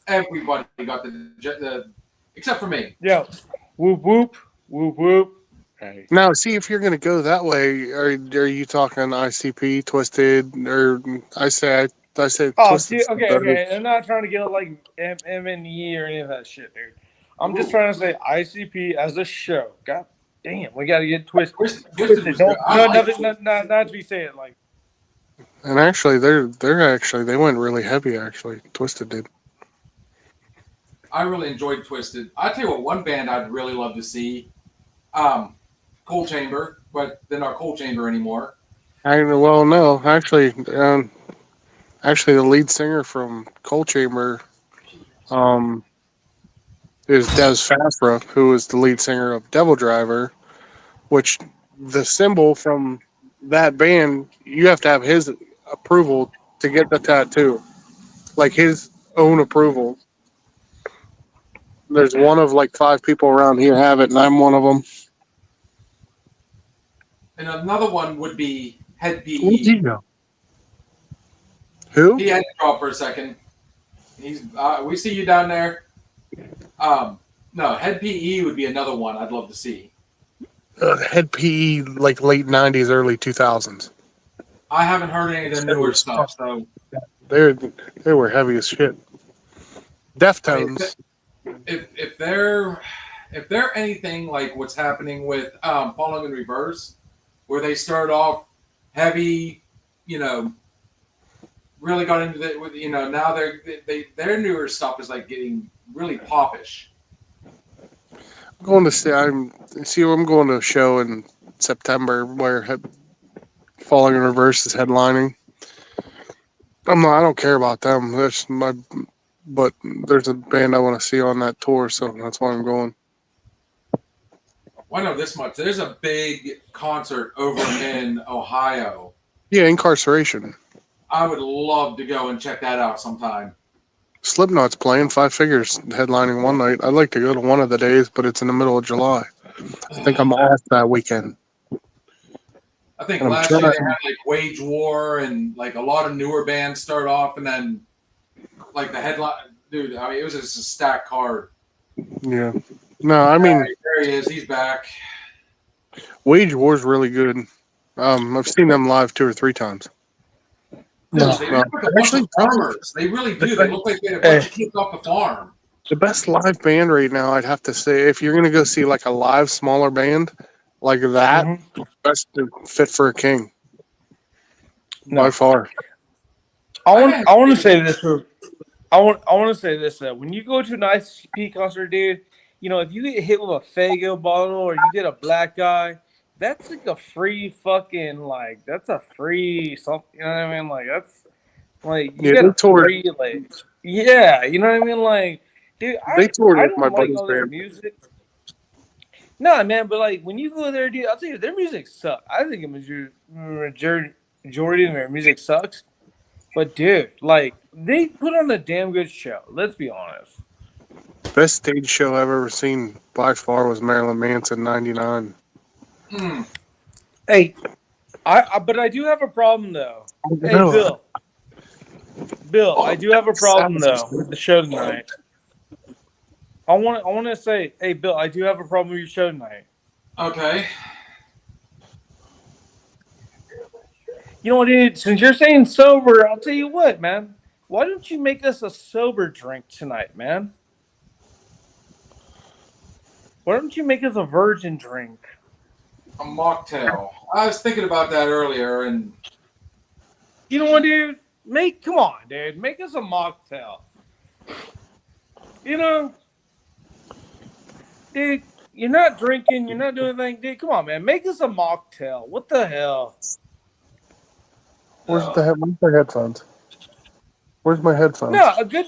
Everybody got the except for me. Yeah. Whoop, whoop. Whoop, whoop. Hey. Now, see if you're going to go that way. Are you talking ICP, Twisted, or I say Oh, Twisted? see, okay. I'm not trying to get like M&E or any of that shit, dude. I'm just trying to say ICP as a show. God damn, we gotta get twisted. Twisted was Don't, good. I no, like nothing, not to be saying like. And actually, they went really heavy. Actually, Twisted did. I really enjoyed Twisted. I tell you what, one band I'd really love to see, Coal Chamber, but they're not Coal Chamber anymore. Actually, the lead singer from Coal Chamber, is Des Fafra, who is the lead singer of Devil Driver, which the symbol from that band, you have to have his approval to get the tattoo, like his own approval. There's one of like 5 people around here have it, and I'm one of them. And another one would be Head PE. Where'd he go? Who? He had to drop for a second. He's we see you down there. No, Head PE would be another one I'd love to see. Head PE, like late 90s, early 2000s. I haven't heard any of the newer stuff, so They were heavy as shit. Deftones. if they're anything like what's happening with Falling in Reverse, where they start off heavy, really got into the, now their newer stuff is like getting really popish. I'm going to a show in September where Falling in Reverse is headlining. I don't care about them. But there's a band I want to see on that tour, so that's why I'm going. Well, I know this much. There's a big concert over in Ohio. Yeah, Incarceration. I would love to go and check that out sometime. Slipknot's playing 5 Figures headlining one night. I'd like to go to one of the days, but it's in the middle of July. I think I'm off that weekend. I think I'm last year trying- they had like Wage War and like a lot of newer bands start off, and then like the headline, dude. I mean, it was just a stacked card. Yeah. No, I mean, There he is. He's back. Wage War's really good. I've seen them live 2 or 3 times. Dude, No, they no. look like a bunch Actually, of farmers. They really do. They look like they had a bunch of kids off the farm. the best live band right now, I'd have to say, if you're gonna go see like a live smaller band like that, best fit for a king. By far. I want to say this. I want to say this though. When you go to an ICP concert, dude, you know, if you get hit with a Fago bottle or you get a black eye, that's like a free fucking that's a free something. You know what I mean? Like that's like you get a free yeah. You know what I mean? Like, dude, They toured I with my don't like buddy's all their band. music. No, man, but like when you go there, dude, I'll tell you, their music sucks. I think a majority of their music sucks. But dude, like they put on a damn good show. Let's be honest. Best stage show I've ever seen by far was Marilyn Manson '99. Hey, but I do have a problem though. Hey, Bill, I do have a problem though with the show tonight. I want to say, hey, Bill, I do have a problem with your show tonight. Okay. You know what, dude? Since you're saying sober, I'll tell you what, man. Why don't you make us a sober drink tonight, man? Why don't you make us a virgin drink? A mocktail. I was thinking about that earlier, and you know what, dude? Come on, dude. Make us a mocktail. You know, dude, you're not drinking, you're not doing anything, dude. Come on, man. Make us a mocktail. What the hell? Where's my headphones? Where's my headphones? No, a good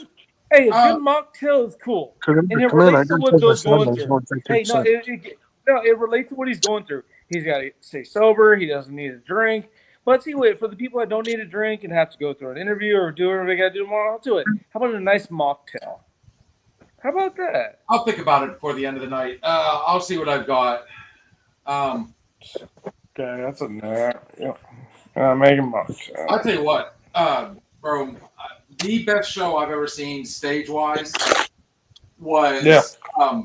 mocktail is cool. And it relates to what Bill's going through. Hey, it relates to what he's going through. He's got to stay sober. He doesn't need a drink. But let's see, for the people that don't need a drink and have to go through an interview or do whatever they got to do tomorrow, I'll do it. How about a nice mocktail? How about that? I'll think about it before the end of the night. I'll see what I've got. Okay, that's a no. Yeah. Make a mocktail. I'll tell you what, bro. The best show I've ever seen stage-wise was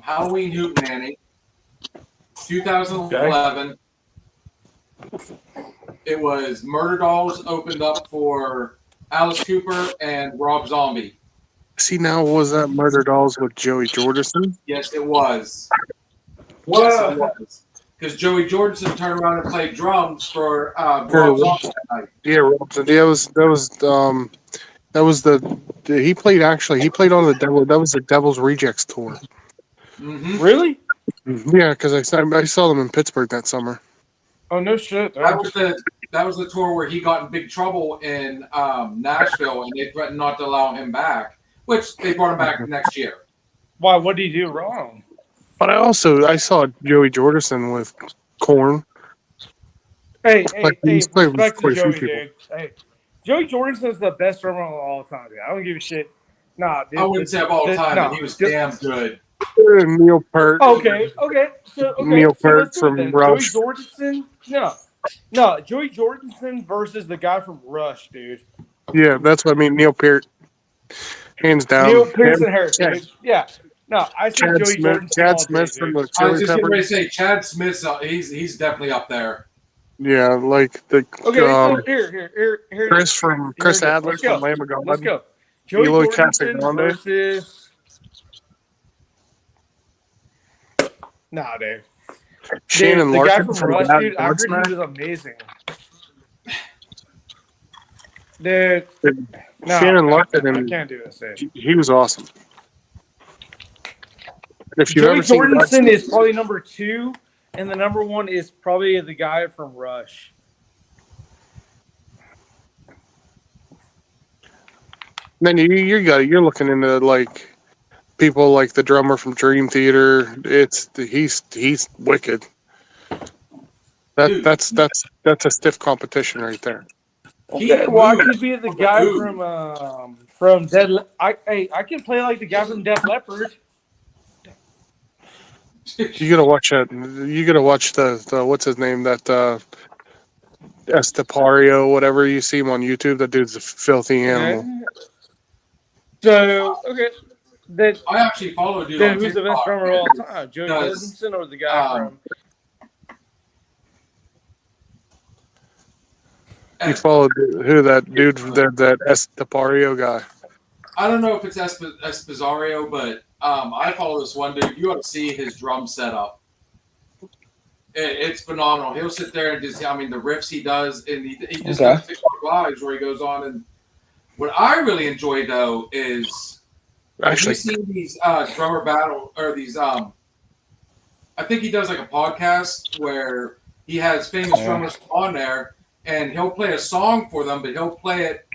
Halloween Hootenanny, 2011. Okay. It was Murder Dolls opened up for Alice Cooper and Rob Zombie. See, now was that Murder Dolls with Joey Jordison? Yes, it was. Yes, it was. Because Joey Jordison turned around and played drums for Rob Zombie that night. Yeah, Rob. Yeah, that was he played on the Devil. That was the Devil's Rejects tour. Mm-hmm. Really? Yeah, because I saw them in Pittsburgh that summer. Oh no shit! That was the tour where he got in big trouble in Nashville, and they threatened not to allow him back, which they brought him back next year. Why? What did he do wrong? But I saw Joey Jordison with Korn. Hey, respect to Joey, dude. Hey, Joey Jordison's the best drummer of all time, dude. I don't give a shit. Nah, dude. I wouldn't say of all time, but he was damn good. Neil Peart. Okay. Neil Peart from Rush. Joey Jordison. No. Joey Jordison versus the guy from Rush, dude. Yeah, that's what I mean. Neil Peart, hands down. Neil Pearson Harris, dude. Yeah. No, I see Joey Jordison. Chad Smith from the I was just Chili getting ready Peppers. to say Chad Smith. He's definitely up there. Yeah, like the so here. Chris Adler from Lamb of God. Let's go. Joey Eloy Jordison Casagrande versus. Nah, dude. Shannon the Larkin guy from Rush, dude. I heard he was amazing. Dude, Shannon Larkin, I can't do this. Dude. He was awesome. If you've Joey ever seen Jordison is probably number 2, and the number 1 is probably the guy from Rush. Then you're looking into like people like the drummer from Dream Theater. He's wicked. That's a stiff competition right there. Okay, well, I could be the guy from Dead. I can play like the guy from Def Leppard. You gotta watch that. You gotta watch the what's his name, that Estepario, whatever. You see him on YouTube. That dude's a filthy animal. So then I actually follow a dude. Then who's the best drummer of all time? Joey Jordison or the guy from? You followed who that dude, that Estepario guy. I don't know if it's Esposito, but I follow this one dude. You ought to see his drum setup. It's phenomenal. He'll sit there and just, the riffs he does, and he just does TikTok lives where he goes on. And what I really enjoy, though, is have you seen these drummer battle, or these, I think he does like a podcast where he has famous drummers on there, and he'll play a song for them, but he'll play it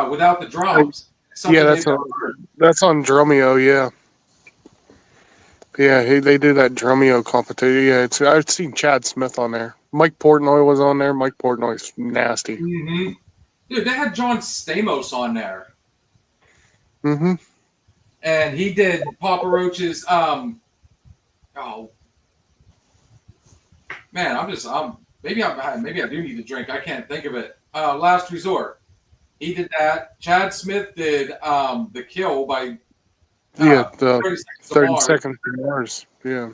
without the drums. Yeah, that's on Drumeo, yeah. Yeah, they do that Drumeo competition. Yeah, I've seen Chad Smith on there. Mike Portnoy was on there. Mike Portnoy's nasty. Mm-hmm. Dude, they had John Stamos on there. Mm-hmm. And he did Papa Roach's, man, maybe I do need to drink. I can't think of it. Last Resort. He did that. Chad Smith did The Kill by the 30 Seconds to Mars. Yeah.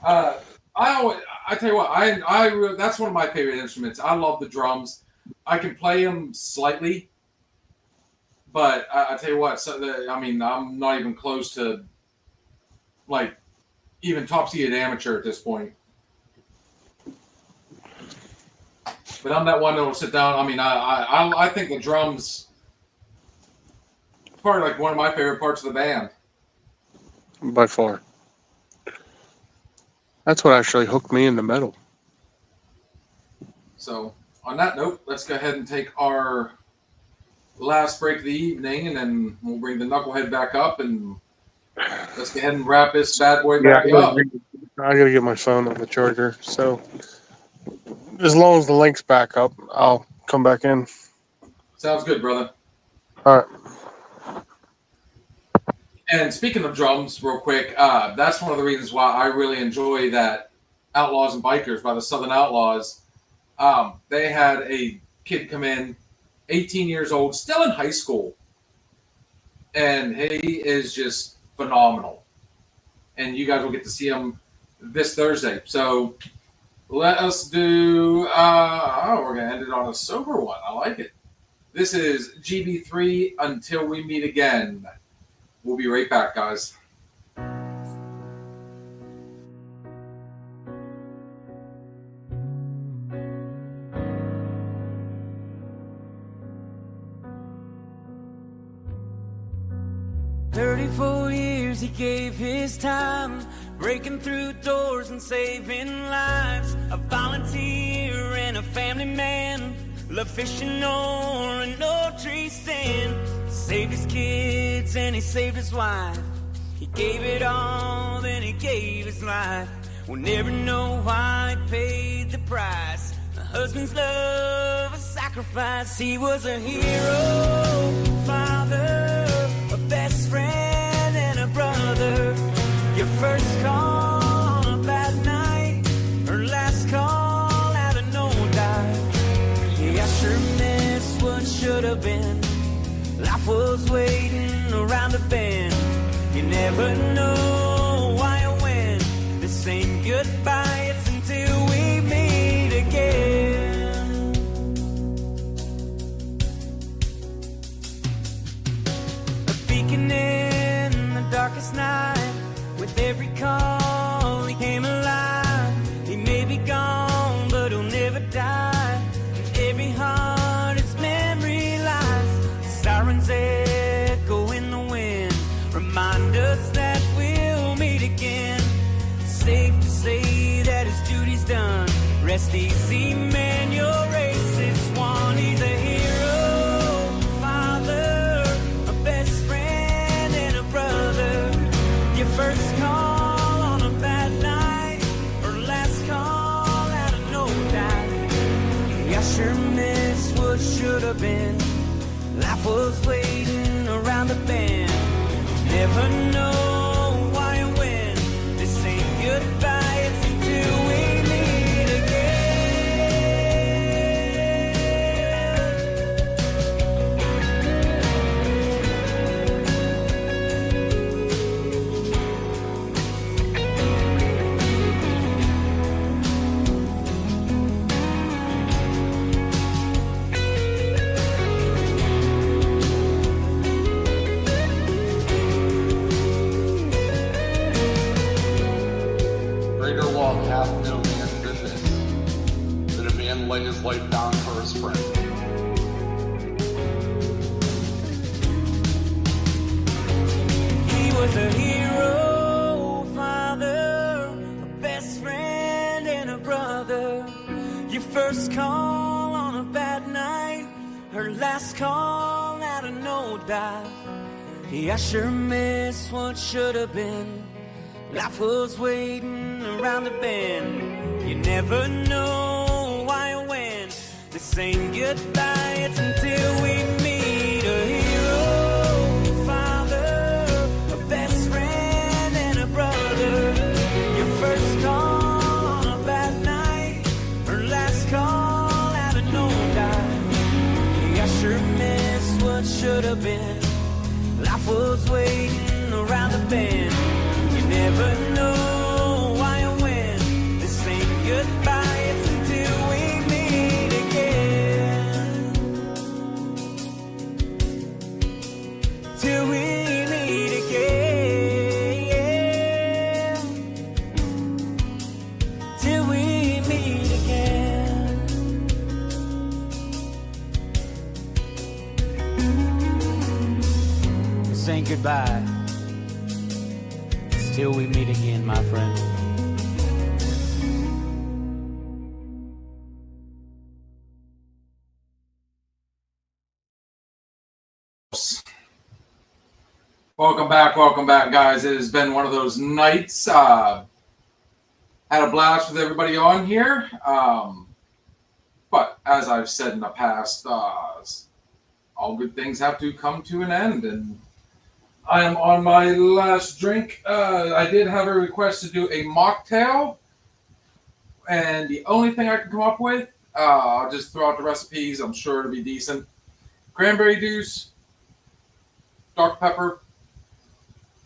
I tell you what, I that's one of my favorite instruments. I love the drums. I can play them slightly, but I tell you what, I'm not even close to like even top-seeded amateur at this point. But I'm that one that will sit down. I think the drums probably like one of my favorite parts of the band. By far. That's what actually hooked me into metal. So, on that note, let's go ahead and take our last break of the evening, and then we'll bring the knucklehead back up, and let's go ahead and wrap this bad boy back up. I gotta get my phone on the charger, so as long as the link's back up, I'll come back in. Sounds good, brother. All right. And speaking of drums, real quick, that's one of the reasons why I really enjoy that Outlaws and Bikers by the Southern Outlaws. They had a kid come in, 18 years old, still in high school, and he is just phenomenal. And you guys will get to see him this Thursday. So let us do, we're going to end it on a sober one. I like it. This is GB3, Until We Meet Again. We'll be right back, guys. Years he gave his time, breaking through doors and saving lives. A volunteer and a family man, loved fishing or an old tree stand. Saved his kids and he saved his wife. He gave it all, then he gave his life. We'll never know why he paid the price. A husband's love, a sacrifice. He was a hero, father, a best friend and a brother. Your first call on a bad night, or last call out of no dive. Yeah, I sure miss what should have been. Life was waiting around the bend. You never know why or when. This ain't goodbye, it's until we meet again. A beacon in the darkest night. With every call he came alive. He may be gone, but he'll never die. In every heart his memory lies. Sirens echo in the wind, remind us that we'll meet again. Safe to say that his duty's done. Rest easy, man, your race is won. He's a hero, father, a best friend and a brother. Your first call on a bad night, or last call out of no doubt. I sure miss what should have been. Life was waiting around the bend. Never know why and when. This ain't goodbye, it's until we meet again. $500,000 business that a man laid his life down for his friend. He was a hero, father, a best friend and a brother. Your first call on a bad night, her last call out of no dive. Yeah, I sure miss what should have been. Life was waiting around the bend. You never know why or when. This ain't goodbye, it's until we meet. A hero, father, a best friend and a brother. Your first call on a bad night, her last call out of no dive. Yeah, I sure miss what should have been. Life was waiting around the bend. You never know why or when. This ain't goodbye, it's until we meet again. Till we meet again. Till we meet again. This ain't goodbye. Till we meet again, my friend. Welcome back, guys. It has been one of those nights. Had a blast with everybody on here. But as I've said in the past, all good things have to come to an end, and I am on my last drink. I did have a request to do a mocktail, and the only thing I can come up with, I'll just throw out the recipes. I'm sure it'll be decent. Cranberry juice, Dr. Pepper,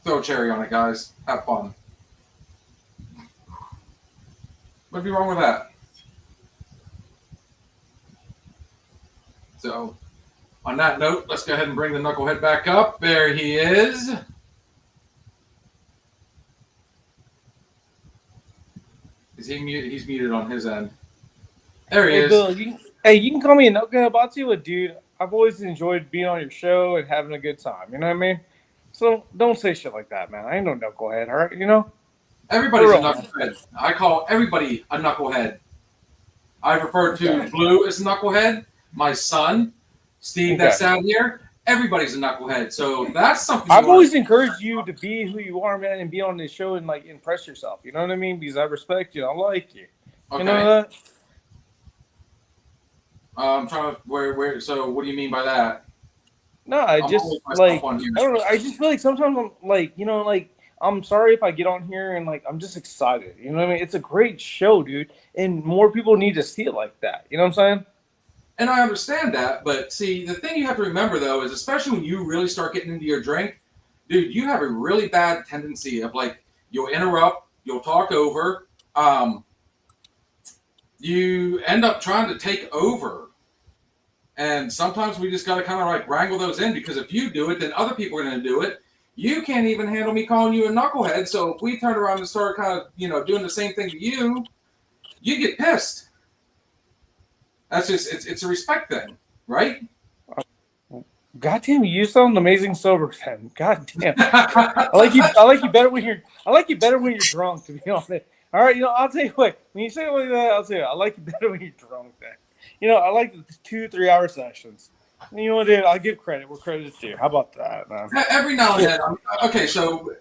throw a cherry on it, guys. Have fun. What'd be wrong with that? So, on that note, let's go ahead and bring the knucklehead back up. There he is. Is he muted? He's muted on his end. There he Hey, is. Bill, you can call me a knucklehead about you, but dude, I've always enjoyed being on your show and having a good time. You know what I mean? So don't say shit like that, man. I ain't no knucklehead, all right? You know? Everybody's a We're all- knucklehead. I call everybody a knucklehead. I refer to Blue as a knucklehead. My son, Steve, that's down here. Everybody's a knucklehead. So that's something. I've always encouraged you to be who you are, man, and be on this show and like impress yourself. You know what I mean? Because I respect you. I like you. Okay. You know that? I'm trying to where. So what do you mean by that? No, I I'm just always myself like on here. I don't know. I just feel like sometimes I'm like, you know, like I'm sorry if I get on here and like I'm just excited. You know what I mean? It's a great show, dude, and more people need to see it like that. You know what I'm saying? And I understand that, but see, the thing you have to remember though is, especially when you really start getting into your drink, dude, you have a really bad tendency of like you'll interrupt, you'll talk over, you end up trying to take over. And sometimes we just got to kind of like wrangle those in, because if you do it, then other people are going to do it. You can't even handle me calling you a knucklehead. So if we turn around and start kind of, doing the same thing to you, you get pissed. That's just, it's a respect thing, right? God damn, you sound amazing sober, then. God damn. I like you better when you're drunk, to be honest. All right, I'll tell you what. When you say it like that, I'll tell you, I like you better when you're drunk, then. I like the 2-3 hour sessions. And you know what, dude? I'll give credit where credit's due. How about that, man? Every now and then. Okay, so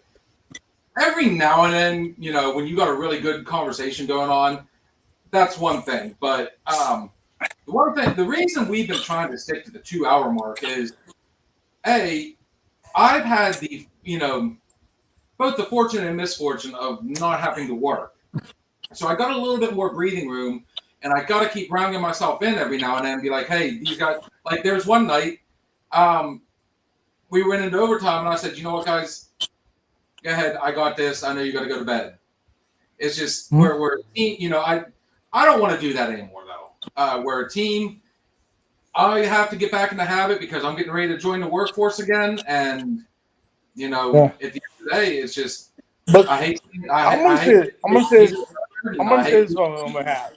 every now and then, when you got a really good conversation going on, that's one thing. But the reason we've been trying to stick to the 2 hour mark is, I've had the, both the fortune and misfortune of not having to work. So I got a little bit more breathing room, and I got to keep rounding myself in every now and then and be like, hey, these guys, like there's one night, we went into overtime, and I said, you know what, guys, go ahead. I got this. I know you got to go to bed. It's just we're a team. I don't want to do that anymore, though. We're a team. I have to get back in the habit because I'm getting ready to join the workforce again. And, at the end of the day, it's just, but I hate I'm gonna say I'm gonna say this on my own behalf.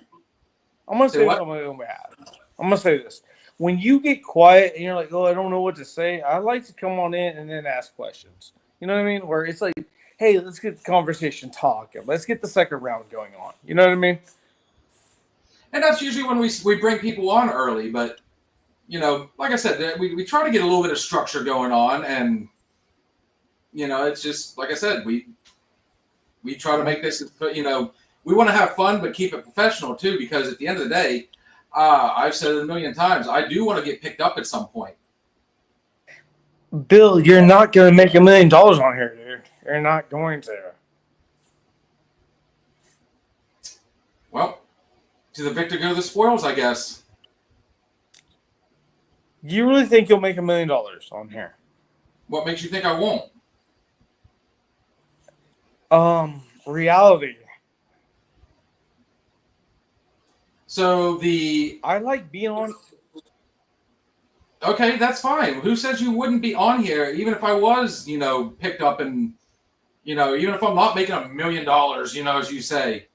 I'm gonna say this on my own behalf. I'm gonna say this. When you get quiet and you're like, "Oh, I don't know what to say," I like to come on in and then ask questions. You know what I mean? Where it's like, "Hey, let's get the conversation talking. Let's get the second round going on." You know what I mean? And that's usually when we bring people on early. But you know, like I said, we try to get a little bit of structure going on, and you know, it's just like I said, we try to make this. You know, we want to have fun, but keep it professional too, because at the end of the day. I've said it a million times. I do want to get picked up at some point. Bill, you're not going to make $1 million on here, dude. You're not going to. Well, to the victor go the spoils, I guess. You really think you'll make $1 million on here? What makes you think I won't? Reality. So I like being on. Okay, that's fine. Who says you wouldn't be on here, even if I was, you know, picked up and, you know, even if I'm not making $1 million, you know, as you say.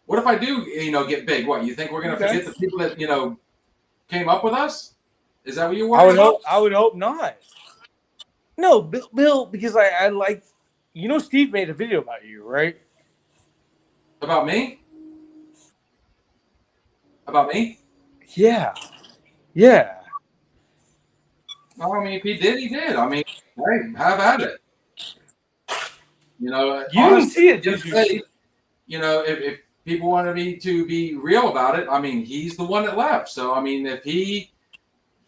What if I do, you know, get big? What, you think we're gonna forget the people that, you know, came up with us? Is that what you're worried about? I would hope not. No, Bill, because I like, you know, Steve made a video about you, right? About me? About me? Yeah. Yeah. Well, I mean, if he did, he did. I mean, hey, have at it. You know, you honestly, didn't see it, did you? Say, you know, if people wanted me to be real about it, I mean, he's the one that left. So, I mean, if he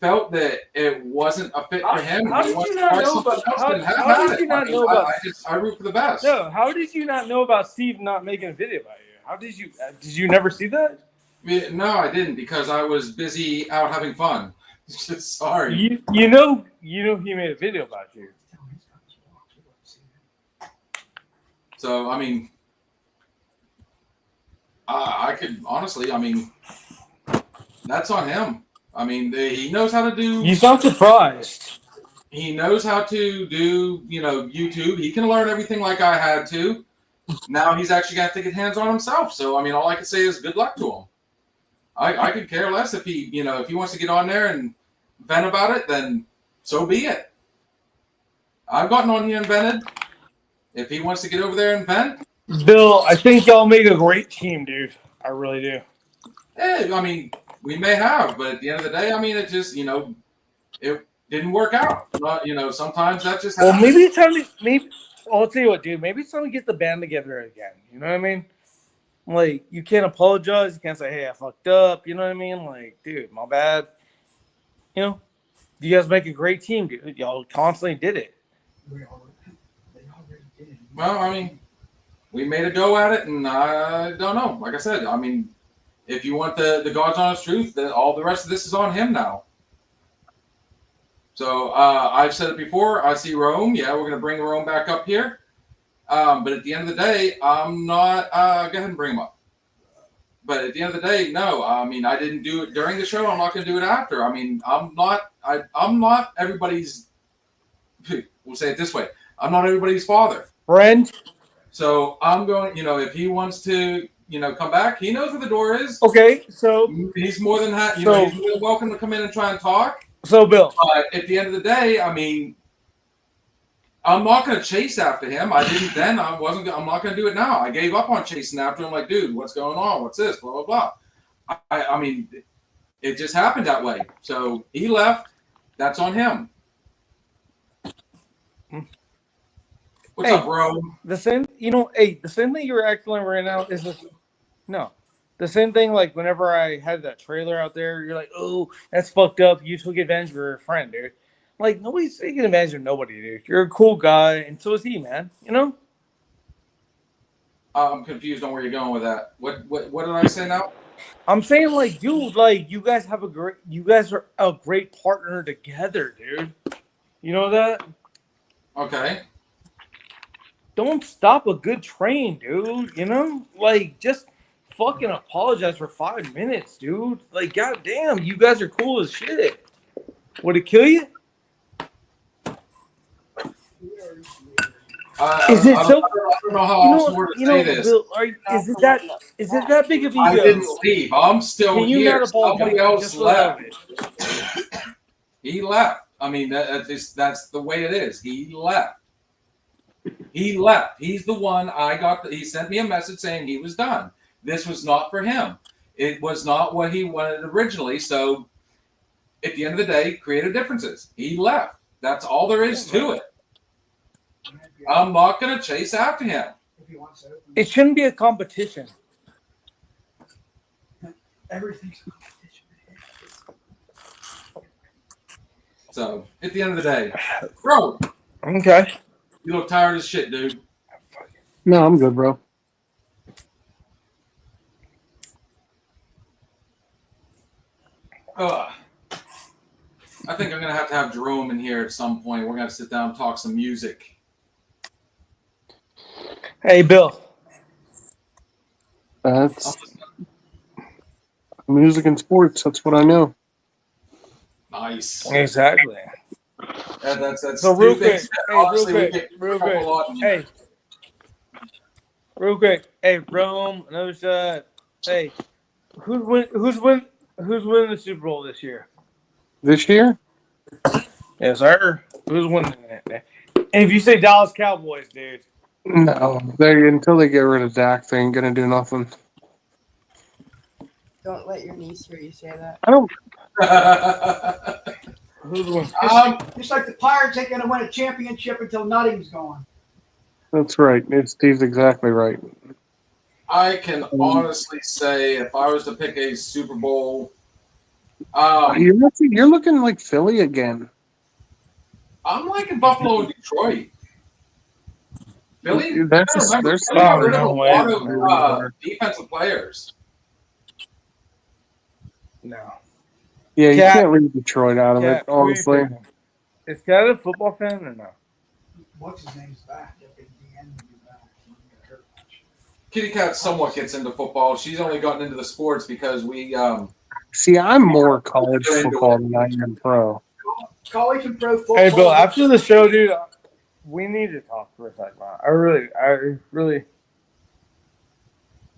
felt that it wasn't a fit for him, how did you not know about? How did you not know about? I root for the best. No, how did you not know about Steve not making a video about you? How did you? Did you never see that? No, I didn't, because I was busy out having fun. Sorry. You know he made a video about you. So I mean, I could honestly, I mean, that's on him. I mean, he knows how to do. You sound surprised. He knows how to do, you know, YouTube. He can learn everything like I had to. Now he's actually got to get hands on himself. So I mean, all I can say is good luck to him. I could care less if he, you know, if he wants to get on there and vent about it, then so be it. I've gotten on here and vented. If he wants to get over there and vent. Bill, I think y'all make a great team, dude. I really do. Yeah, I mean, we may have, but at the end of the day, I mean, it just, you know, it didn't work out. You know, sometimes that just happens. Well, maybe it's time to, I'll tell you what, dude. Maybe it's time to get the band together again. You know what I mean? Like, you can't apologize. You can't say, hey, I fucked up. You know what I mean? Like, dude, my bad. You know? You guys make a great team, dude. Y'all constantly did it. Well, I mean, we made a go at it, and I don't know. Like I said, I mean, if you want the God's honest truth, then all the rest of this is on him now. So I've said it before. I see Rome. Yeah, we're going to bring Rome back up here. But at the end of the day, I'm not. Go ahead and bring him up. But at the end of the day, no. I mean, I didn't do it during the show. I'm not going to do it after. I mean, I'm not everybody's. We'll say it this way. I'm not everybody's father. Friend. So I'm going. You know, if he wants to, you know, come back, he knows where the door is. Okay, so he's more than he's more than welcome to come in and try and talk. So, Bill. But at the end of the day, I mean, I'm not going to chase after him. I didn't then. I'm not going to do it now. I gave up on chasing after him. Like, dude, what's going on? What's this? Blah, blah, blah. I mean, it just happened that way. So he left. That's on him. What's up, bro? The same, the same thing you're acting like right now is this. No. The same thing, like, whenever I had that trailer out there, you're like, oh, that's fucked up. You took advantage of your friend, dude. Like, nobody's taking advantage of nobody, dude. You're a cool guy, and so is he, man. You know? I'm confused on where you're going with that. What did I say now? I'm saying, like, dude, like, you guys are a great partner together, dude. You know that? Okay. Don't stop a good train, dude. You know? Like, just fucking apologize for 5 minutes, dude. Like, goddamn, you guys are cool as shit. Would it kill you? Is it so? I don't know how else more to say this. Bill, is it that big of ego? I didn't leave. I'm still Can you here. not apologize? Somebody else Just for the love left. of it. He left. I mean, that's the way it is. He left. He left. He's the one I got. He sent me a message saying he was done. This was not for him. It was not what he wanted originally. So, at the end of the day, creative differences. He left. That's all there is to it. I'm not going to chase after him. It shouldn't be a competition. Everything's a competition. So, at the end of the day, bro. Okay. You look tired as shit, dude. No, I'm good, bro. Ugh. I think I'm going to have Jerome in here at some point. We're going to sit down and talk some music. Hey, Bill. That's music and sports. That's what I know. Nice. Exactly. That's So real two quick, things that honestly we get real trouble quick. a lot in. Hey, real quick. Hey, Rome, another shot. Hey, who's winning the Super Bowl this year? This year? Yes, sir. Who's winning it? And if you say Dallas Cowboys, dude. No. Until they get rid of Dak, they ain't gonna do nothing. Don't let your niece hear you say that. I don't. Who's winning? Just like the Pirates ain't going to win a championship until Nottingham's gone. That's right. Steve's exactly right. I can honestly say if I was to pick a Super Bowl, You're looking like Philly again. I'm liking Buffalo and Detroit. Philly, That's Philly there's got rid of a lot no of defensive players. No. Yeah, you Cat- can't leave Detroit out of Cat, it, who are you honestly. picking? Is Cat a football fan or no? What's his name's back? Back. Kitty Cat somewhat gets into football. She's only gotten into the sports because we See, I'm more college football than I am pro. College and pro football. Hey, Bill, after the show, dude, we need to talk for a second. I really.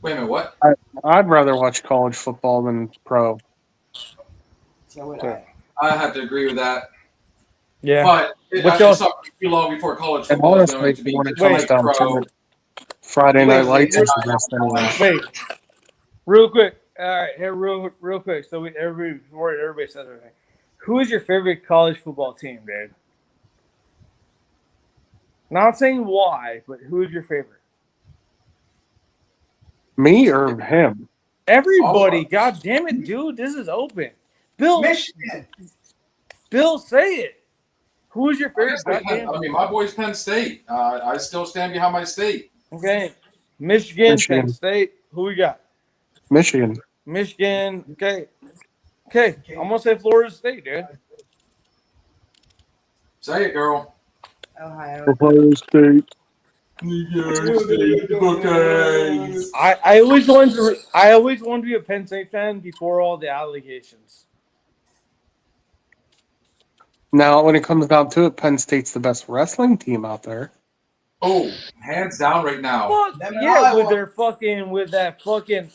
Wait a minute, what? I'd rather watch college football than pro. So would I. I have to agree with that. Yeah. But What it's y'all- not too long before college And football is honestly, going to be when it just comes like down pro. to it, Friday Night Lights is the Wait, best anyway. Wait, real quick. All right, here, real quick. So before everybody says everything, who is your favorite college football team, dude? Not saying why, but who is your favorite? Me or him? Everybody. God damn it, dude. This is open. Bill, Michigan. Bill, say it. Who is your I favorite? guess I Goddamn. mean, my boy's Penn State. I still stand behind my state. Okay. Michigan, Michigan. Penn State. Who we got? Michigan. Michigan. Okay. I'm gonna say Florida State, dude. Say it, girl. Ohio. Ohio State. I always wanted to be a Penn State fan before all the allegations. Now, when it comes down to it, Penn State's the best wrestling team out there. Oh, hands down right now. Fuck Them in yeah, Iowa. with that fucking.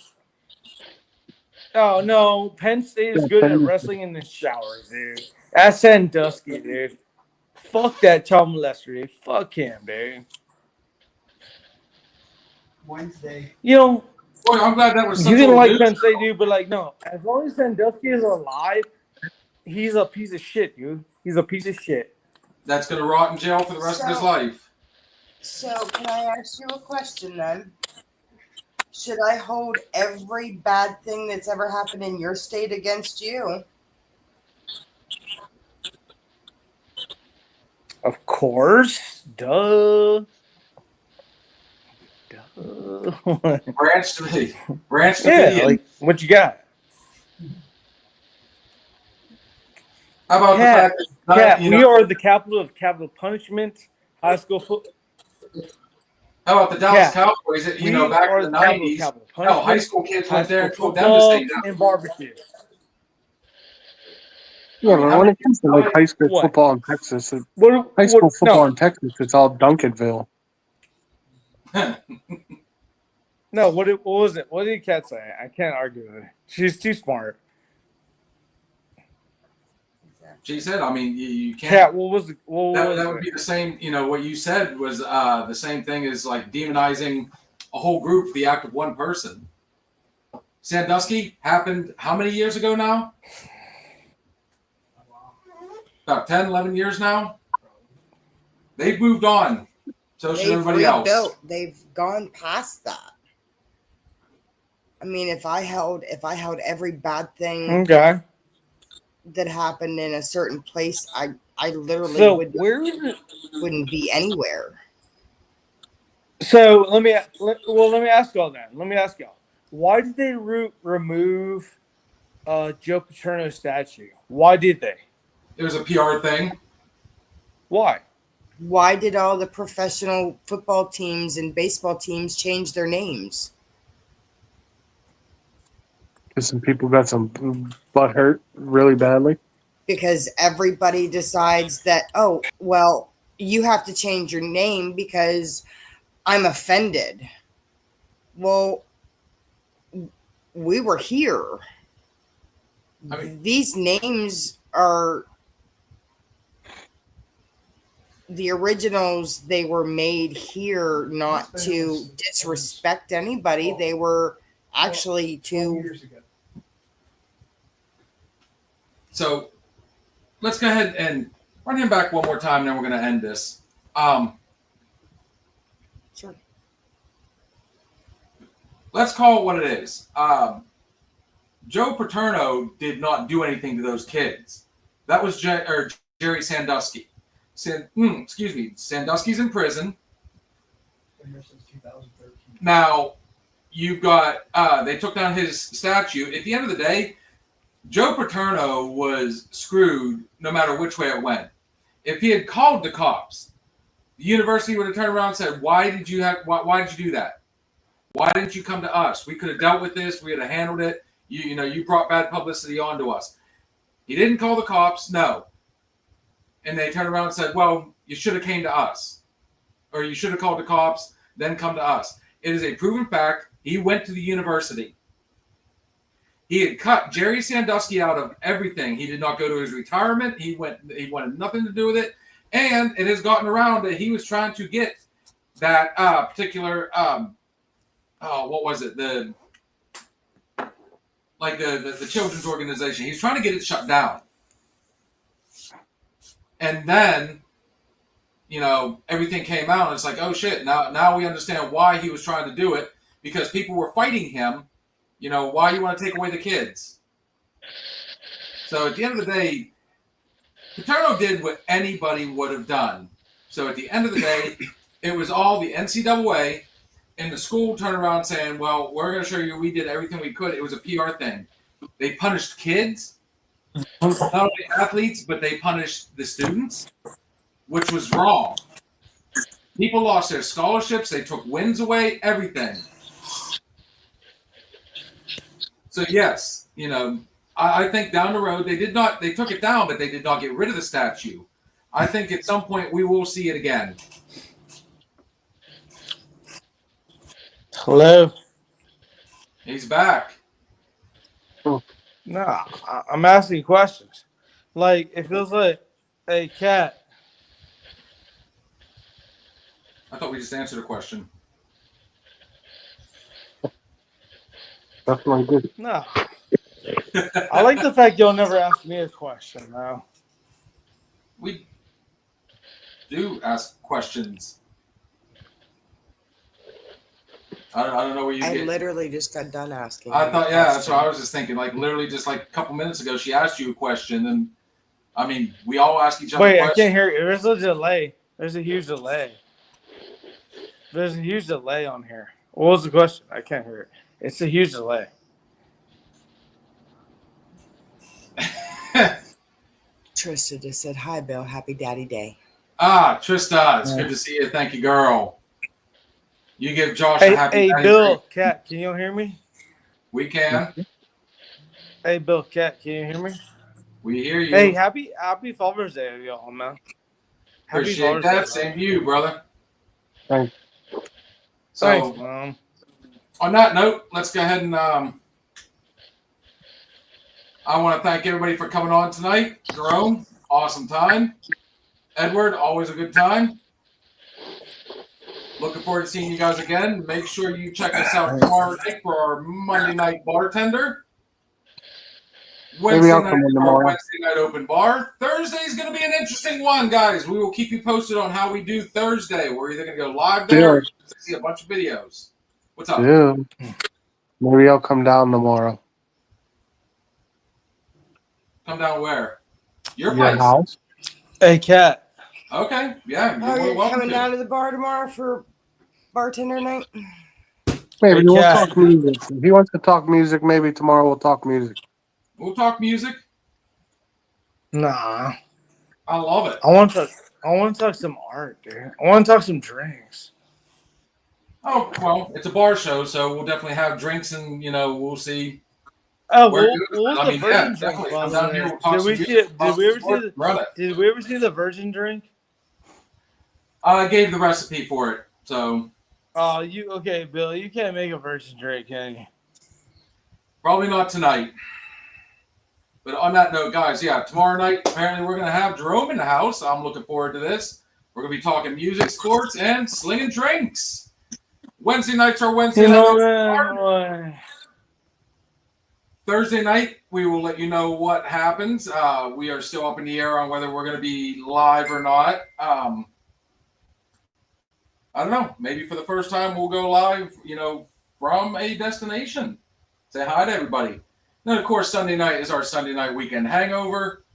Oh no, Penn State is good at wrestling in the showers, dude. That's Sandusky, dude. Fuck that child molester, dude. Fuck him, dude. Wednesday. You know, Boy, I'm glad that was you such didn't a like news Penn State, show. dude, but like, no. As long as Sandusky is alive, he's a piece of shit, dude. He's a piece of shit. That's going to rot in jail for the rest of his So- life. So can I ask you a question then? Should I hold every bad thing that's ever happened in your state against you? Of course. Duh. Branch to me. Branch to Yeah, me. like, what you got? How about Cat, the fact that Cat, you we know, are the capital of capital punishment. High school football. how about the Dallas Cat, Cowboys? That, you know, back in the '90s, hell, high school kids went there and told them to football stay down. and barbecue. Yeah, but when it comes to like high school What? football in Texas, What? high school football No, in Texas, it's all Duncanville. No, what was it? What did Kat say? I can't argue with her. She's too smart. She said, I mean, you can't. Kat, what was That would be the same, what you said was the same thing as like demonizing a whole group for the act of one person. Sandusky happened how many years ago now? About 10, 11 years now? They've moved on. So should everybody else. They've gone past that. I mean, if I held every bad thing that happened in a certain place, I literally wouldn't be anywhere. So let me ask y'all then. Let me ask y'all. Why did they remove Joe Paterno's statue? Why did they? It was a PR thing. Why? Why did all the professional football teams and baseball teams change their names? Because some people got some butt hurt really badly. Because everybody decides that, oh, well, you have to change your name because I'm offended. Well, we were here. I mean, these names are the originals. They were made here not to disrespect anybody. They were actually to. So let's go ahead and run him back one more time, then we're going to end this. Sure. Let's call it what it is. Joe Paterno did not do anything to those kids. That was Jerry Sandusky. Excuse me. Sandusky's in prison. Been here since 2013. Now, you've got, they took down his statue. At the end of the day, Joe Paterno was screwed no matter which way it went. If he had called the cops, the university would have turned around and said, why did you do that? Why didn't you come to us? We could have dealt with this. We would have handled it. You brought bad publicity onto us. He didn't call the cops, no. And they turned around and said, well, you should have came to us. Or you should have called the cops, then come to us. It is a proven fact. He went to the university. He had cut Jerry Sandusky out of everything. He did not go to his retirement. He wanted nothing to do with it. And it has gotten around that he was trying to get that particular, what was it? The children's organization. He's trying to get it shut down. And then, everything came out, and it's like, oh shit, now we understand why he was trying to do it, because people were fighting him. Why you want to take away the kids? So at the end of the day, Paterno did what anybody would have done. So at the end of the day, it was all the NCAA and the school turned around saying, well, we're going to show you we did everything we could. It was a PR thing. They punished kids, not only athletes, but they punished the students, which was wrong. People lost their scholarships. They took wins away, everything. So yes, I think down the road they took it down, but they did not get rid of the statue. I think at some point we will see it again. Hello. He's back. No, I'm asking questions. Like, it feels like, hey, Kat. I thought we just answered a question. That's not good. No. I like the fact y'all never asked me a question, though. We do ask questions. I don't know where you I get. literally just got done asking. I thought, yeah, that's what I was just thinking. Like, literally just like a couple minutes ago, she asked you a question. And, I mean, we all ask each other questions. questions. I can't hear you. There's a delay. There's a huge delay. There's a huge delay on here. What was the question? I can't hear it. It's a huge delay. Trista just said, hi, Bill. Happy Daddy Day. Trista, it's good to see you. Thank you, girl. You give Josh a happy Hey, Bill, Kat, can you hear me? We can. Hey, Bill, Kat, can you hear me? We hear you. Hey, happy Father's Day, y'all, man. Appreciate that. Same to you, brother. Thanks. So, Thanks, Mom. On that note, let's go ahead and I want to thank everybody for coming on tonight. Jerome, awesome time. Edward, always a good time. Looking forward to seeing you guys again. Make sure you check us out tomorrow night for our Monday night bartender. Maybe Wednesday I'll night, come in our tomorrow. Wednesday night open bar. Thursday is going to be an interesting one, guys. We will keep you posted on how we do Thursday. We're either going to go live there or see a bunch of videos. What's up? Yeah. Maybe I'll come down tomorrow. Come down where? Your Your place. house? Hey, Kat. Okay, yeah. Oh, you're welcome coming to. down to the bar tomorrow for bartender night? Maybe Hey, we'll Kat. talk music. If he wants to talk music, maybe tomorrow we'll talk music. We'll talk music. Nah. I love it. I want to talk some art, dude. I want to talk some drinks. Oh, well, it's a bar show, so we'll definitely have drinks and, we'll see. Oh, where what it goes. was I the mean, virgin yeah, drink? definitely. By Come the down way? here, we'll talk some music, run it. Did we ever see the virgin drink? I gave the recipe for it, so. Oh, okay, Bill? You can't make a virgin drink, can you? Probably not tonight. But on that note, guys, yeah, tomorrow night, apparently we're going to have Jerome in the house. I'm looking forward to this. We're going to be talking music, sports, and slinging drinks. Wednesday nights are Wednesday nights. Thursday night, we will let you know what happens. We are still up in the air on whether we're going to be live or not. I don't know. Maybe for the first time, we'll go live, from a destination. Say hi to everybody. Then, of course, Sunday night is our Sunday Night Weekend Hangover.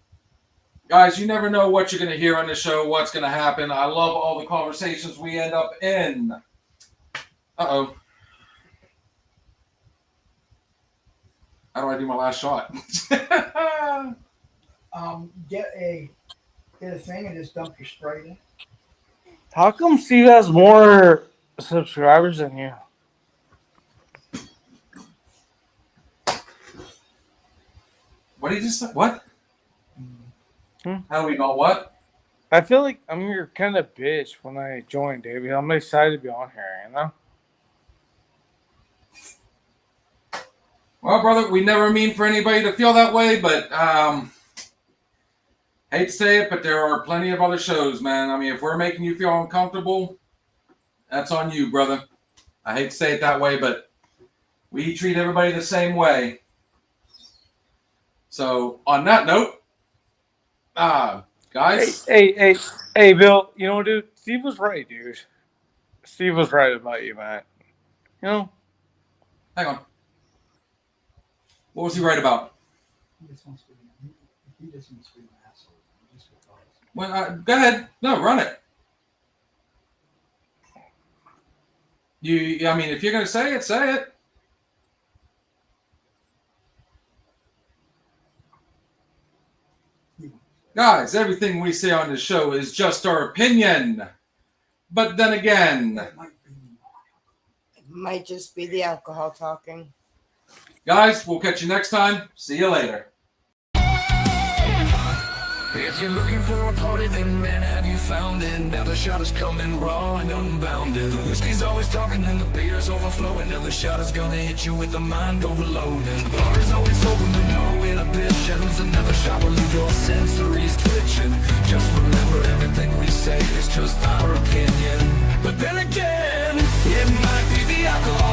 Guys, you never know what you're going to hear on the show, what's going to happen. I love all the conversations we end up in. Uh-oh. How do I do my last shot? Get a thing and just dump your Sprite in. How come Steve has more subscribers than you? What did you just say? What? How do we know what? I feel like I'm your kind of bitch when I join, David. I'm excited to be on here, Well, brother, we never mean for anybody to feel that way, but hate to say it, but there are plenty of other shows, man. I mean, if we're making you feel uncomfortable, that's on you, brother. I hate to say it that way, but we treat everybody the same way. So, on that note, guys. Hey, Bill. You know, dude, Steve was right, dude. Steve was right about you, man. Hang on. What was he right about? He just wants to be an asshole. Well, go ahead. No, run it. I mean, if you're going to say it, say it. Guys, everything we say on this show is just our opinion. But then again, It might just be the alcohol talking. Guys, we'll catch you next time. See you later. If you're looking for a party, then man, have you found it? Now the shot is coming raw and unbounded. Whiskey's always talking and the beer's overflowing. Now the shot is gonna hit you with the mind overloading. Bar is always open with no inhibitions. Another shot will leave your sensories twitching. Just remember, everything we say is just our opinion. But then again, it might be the alcohol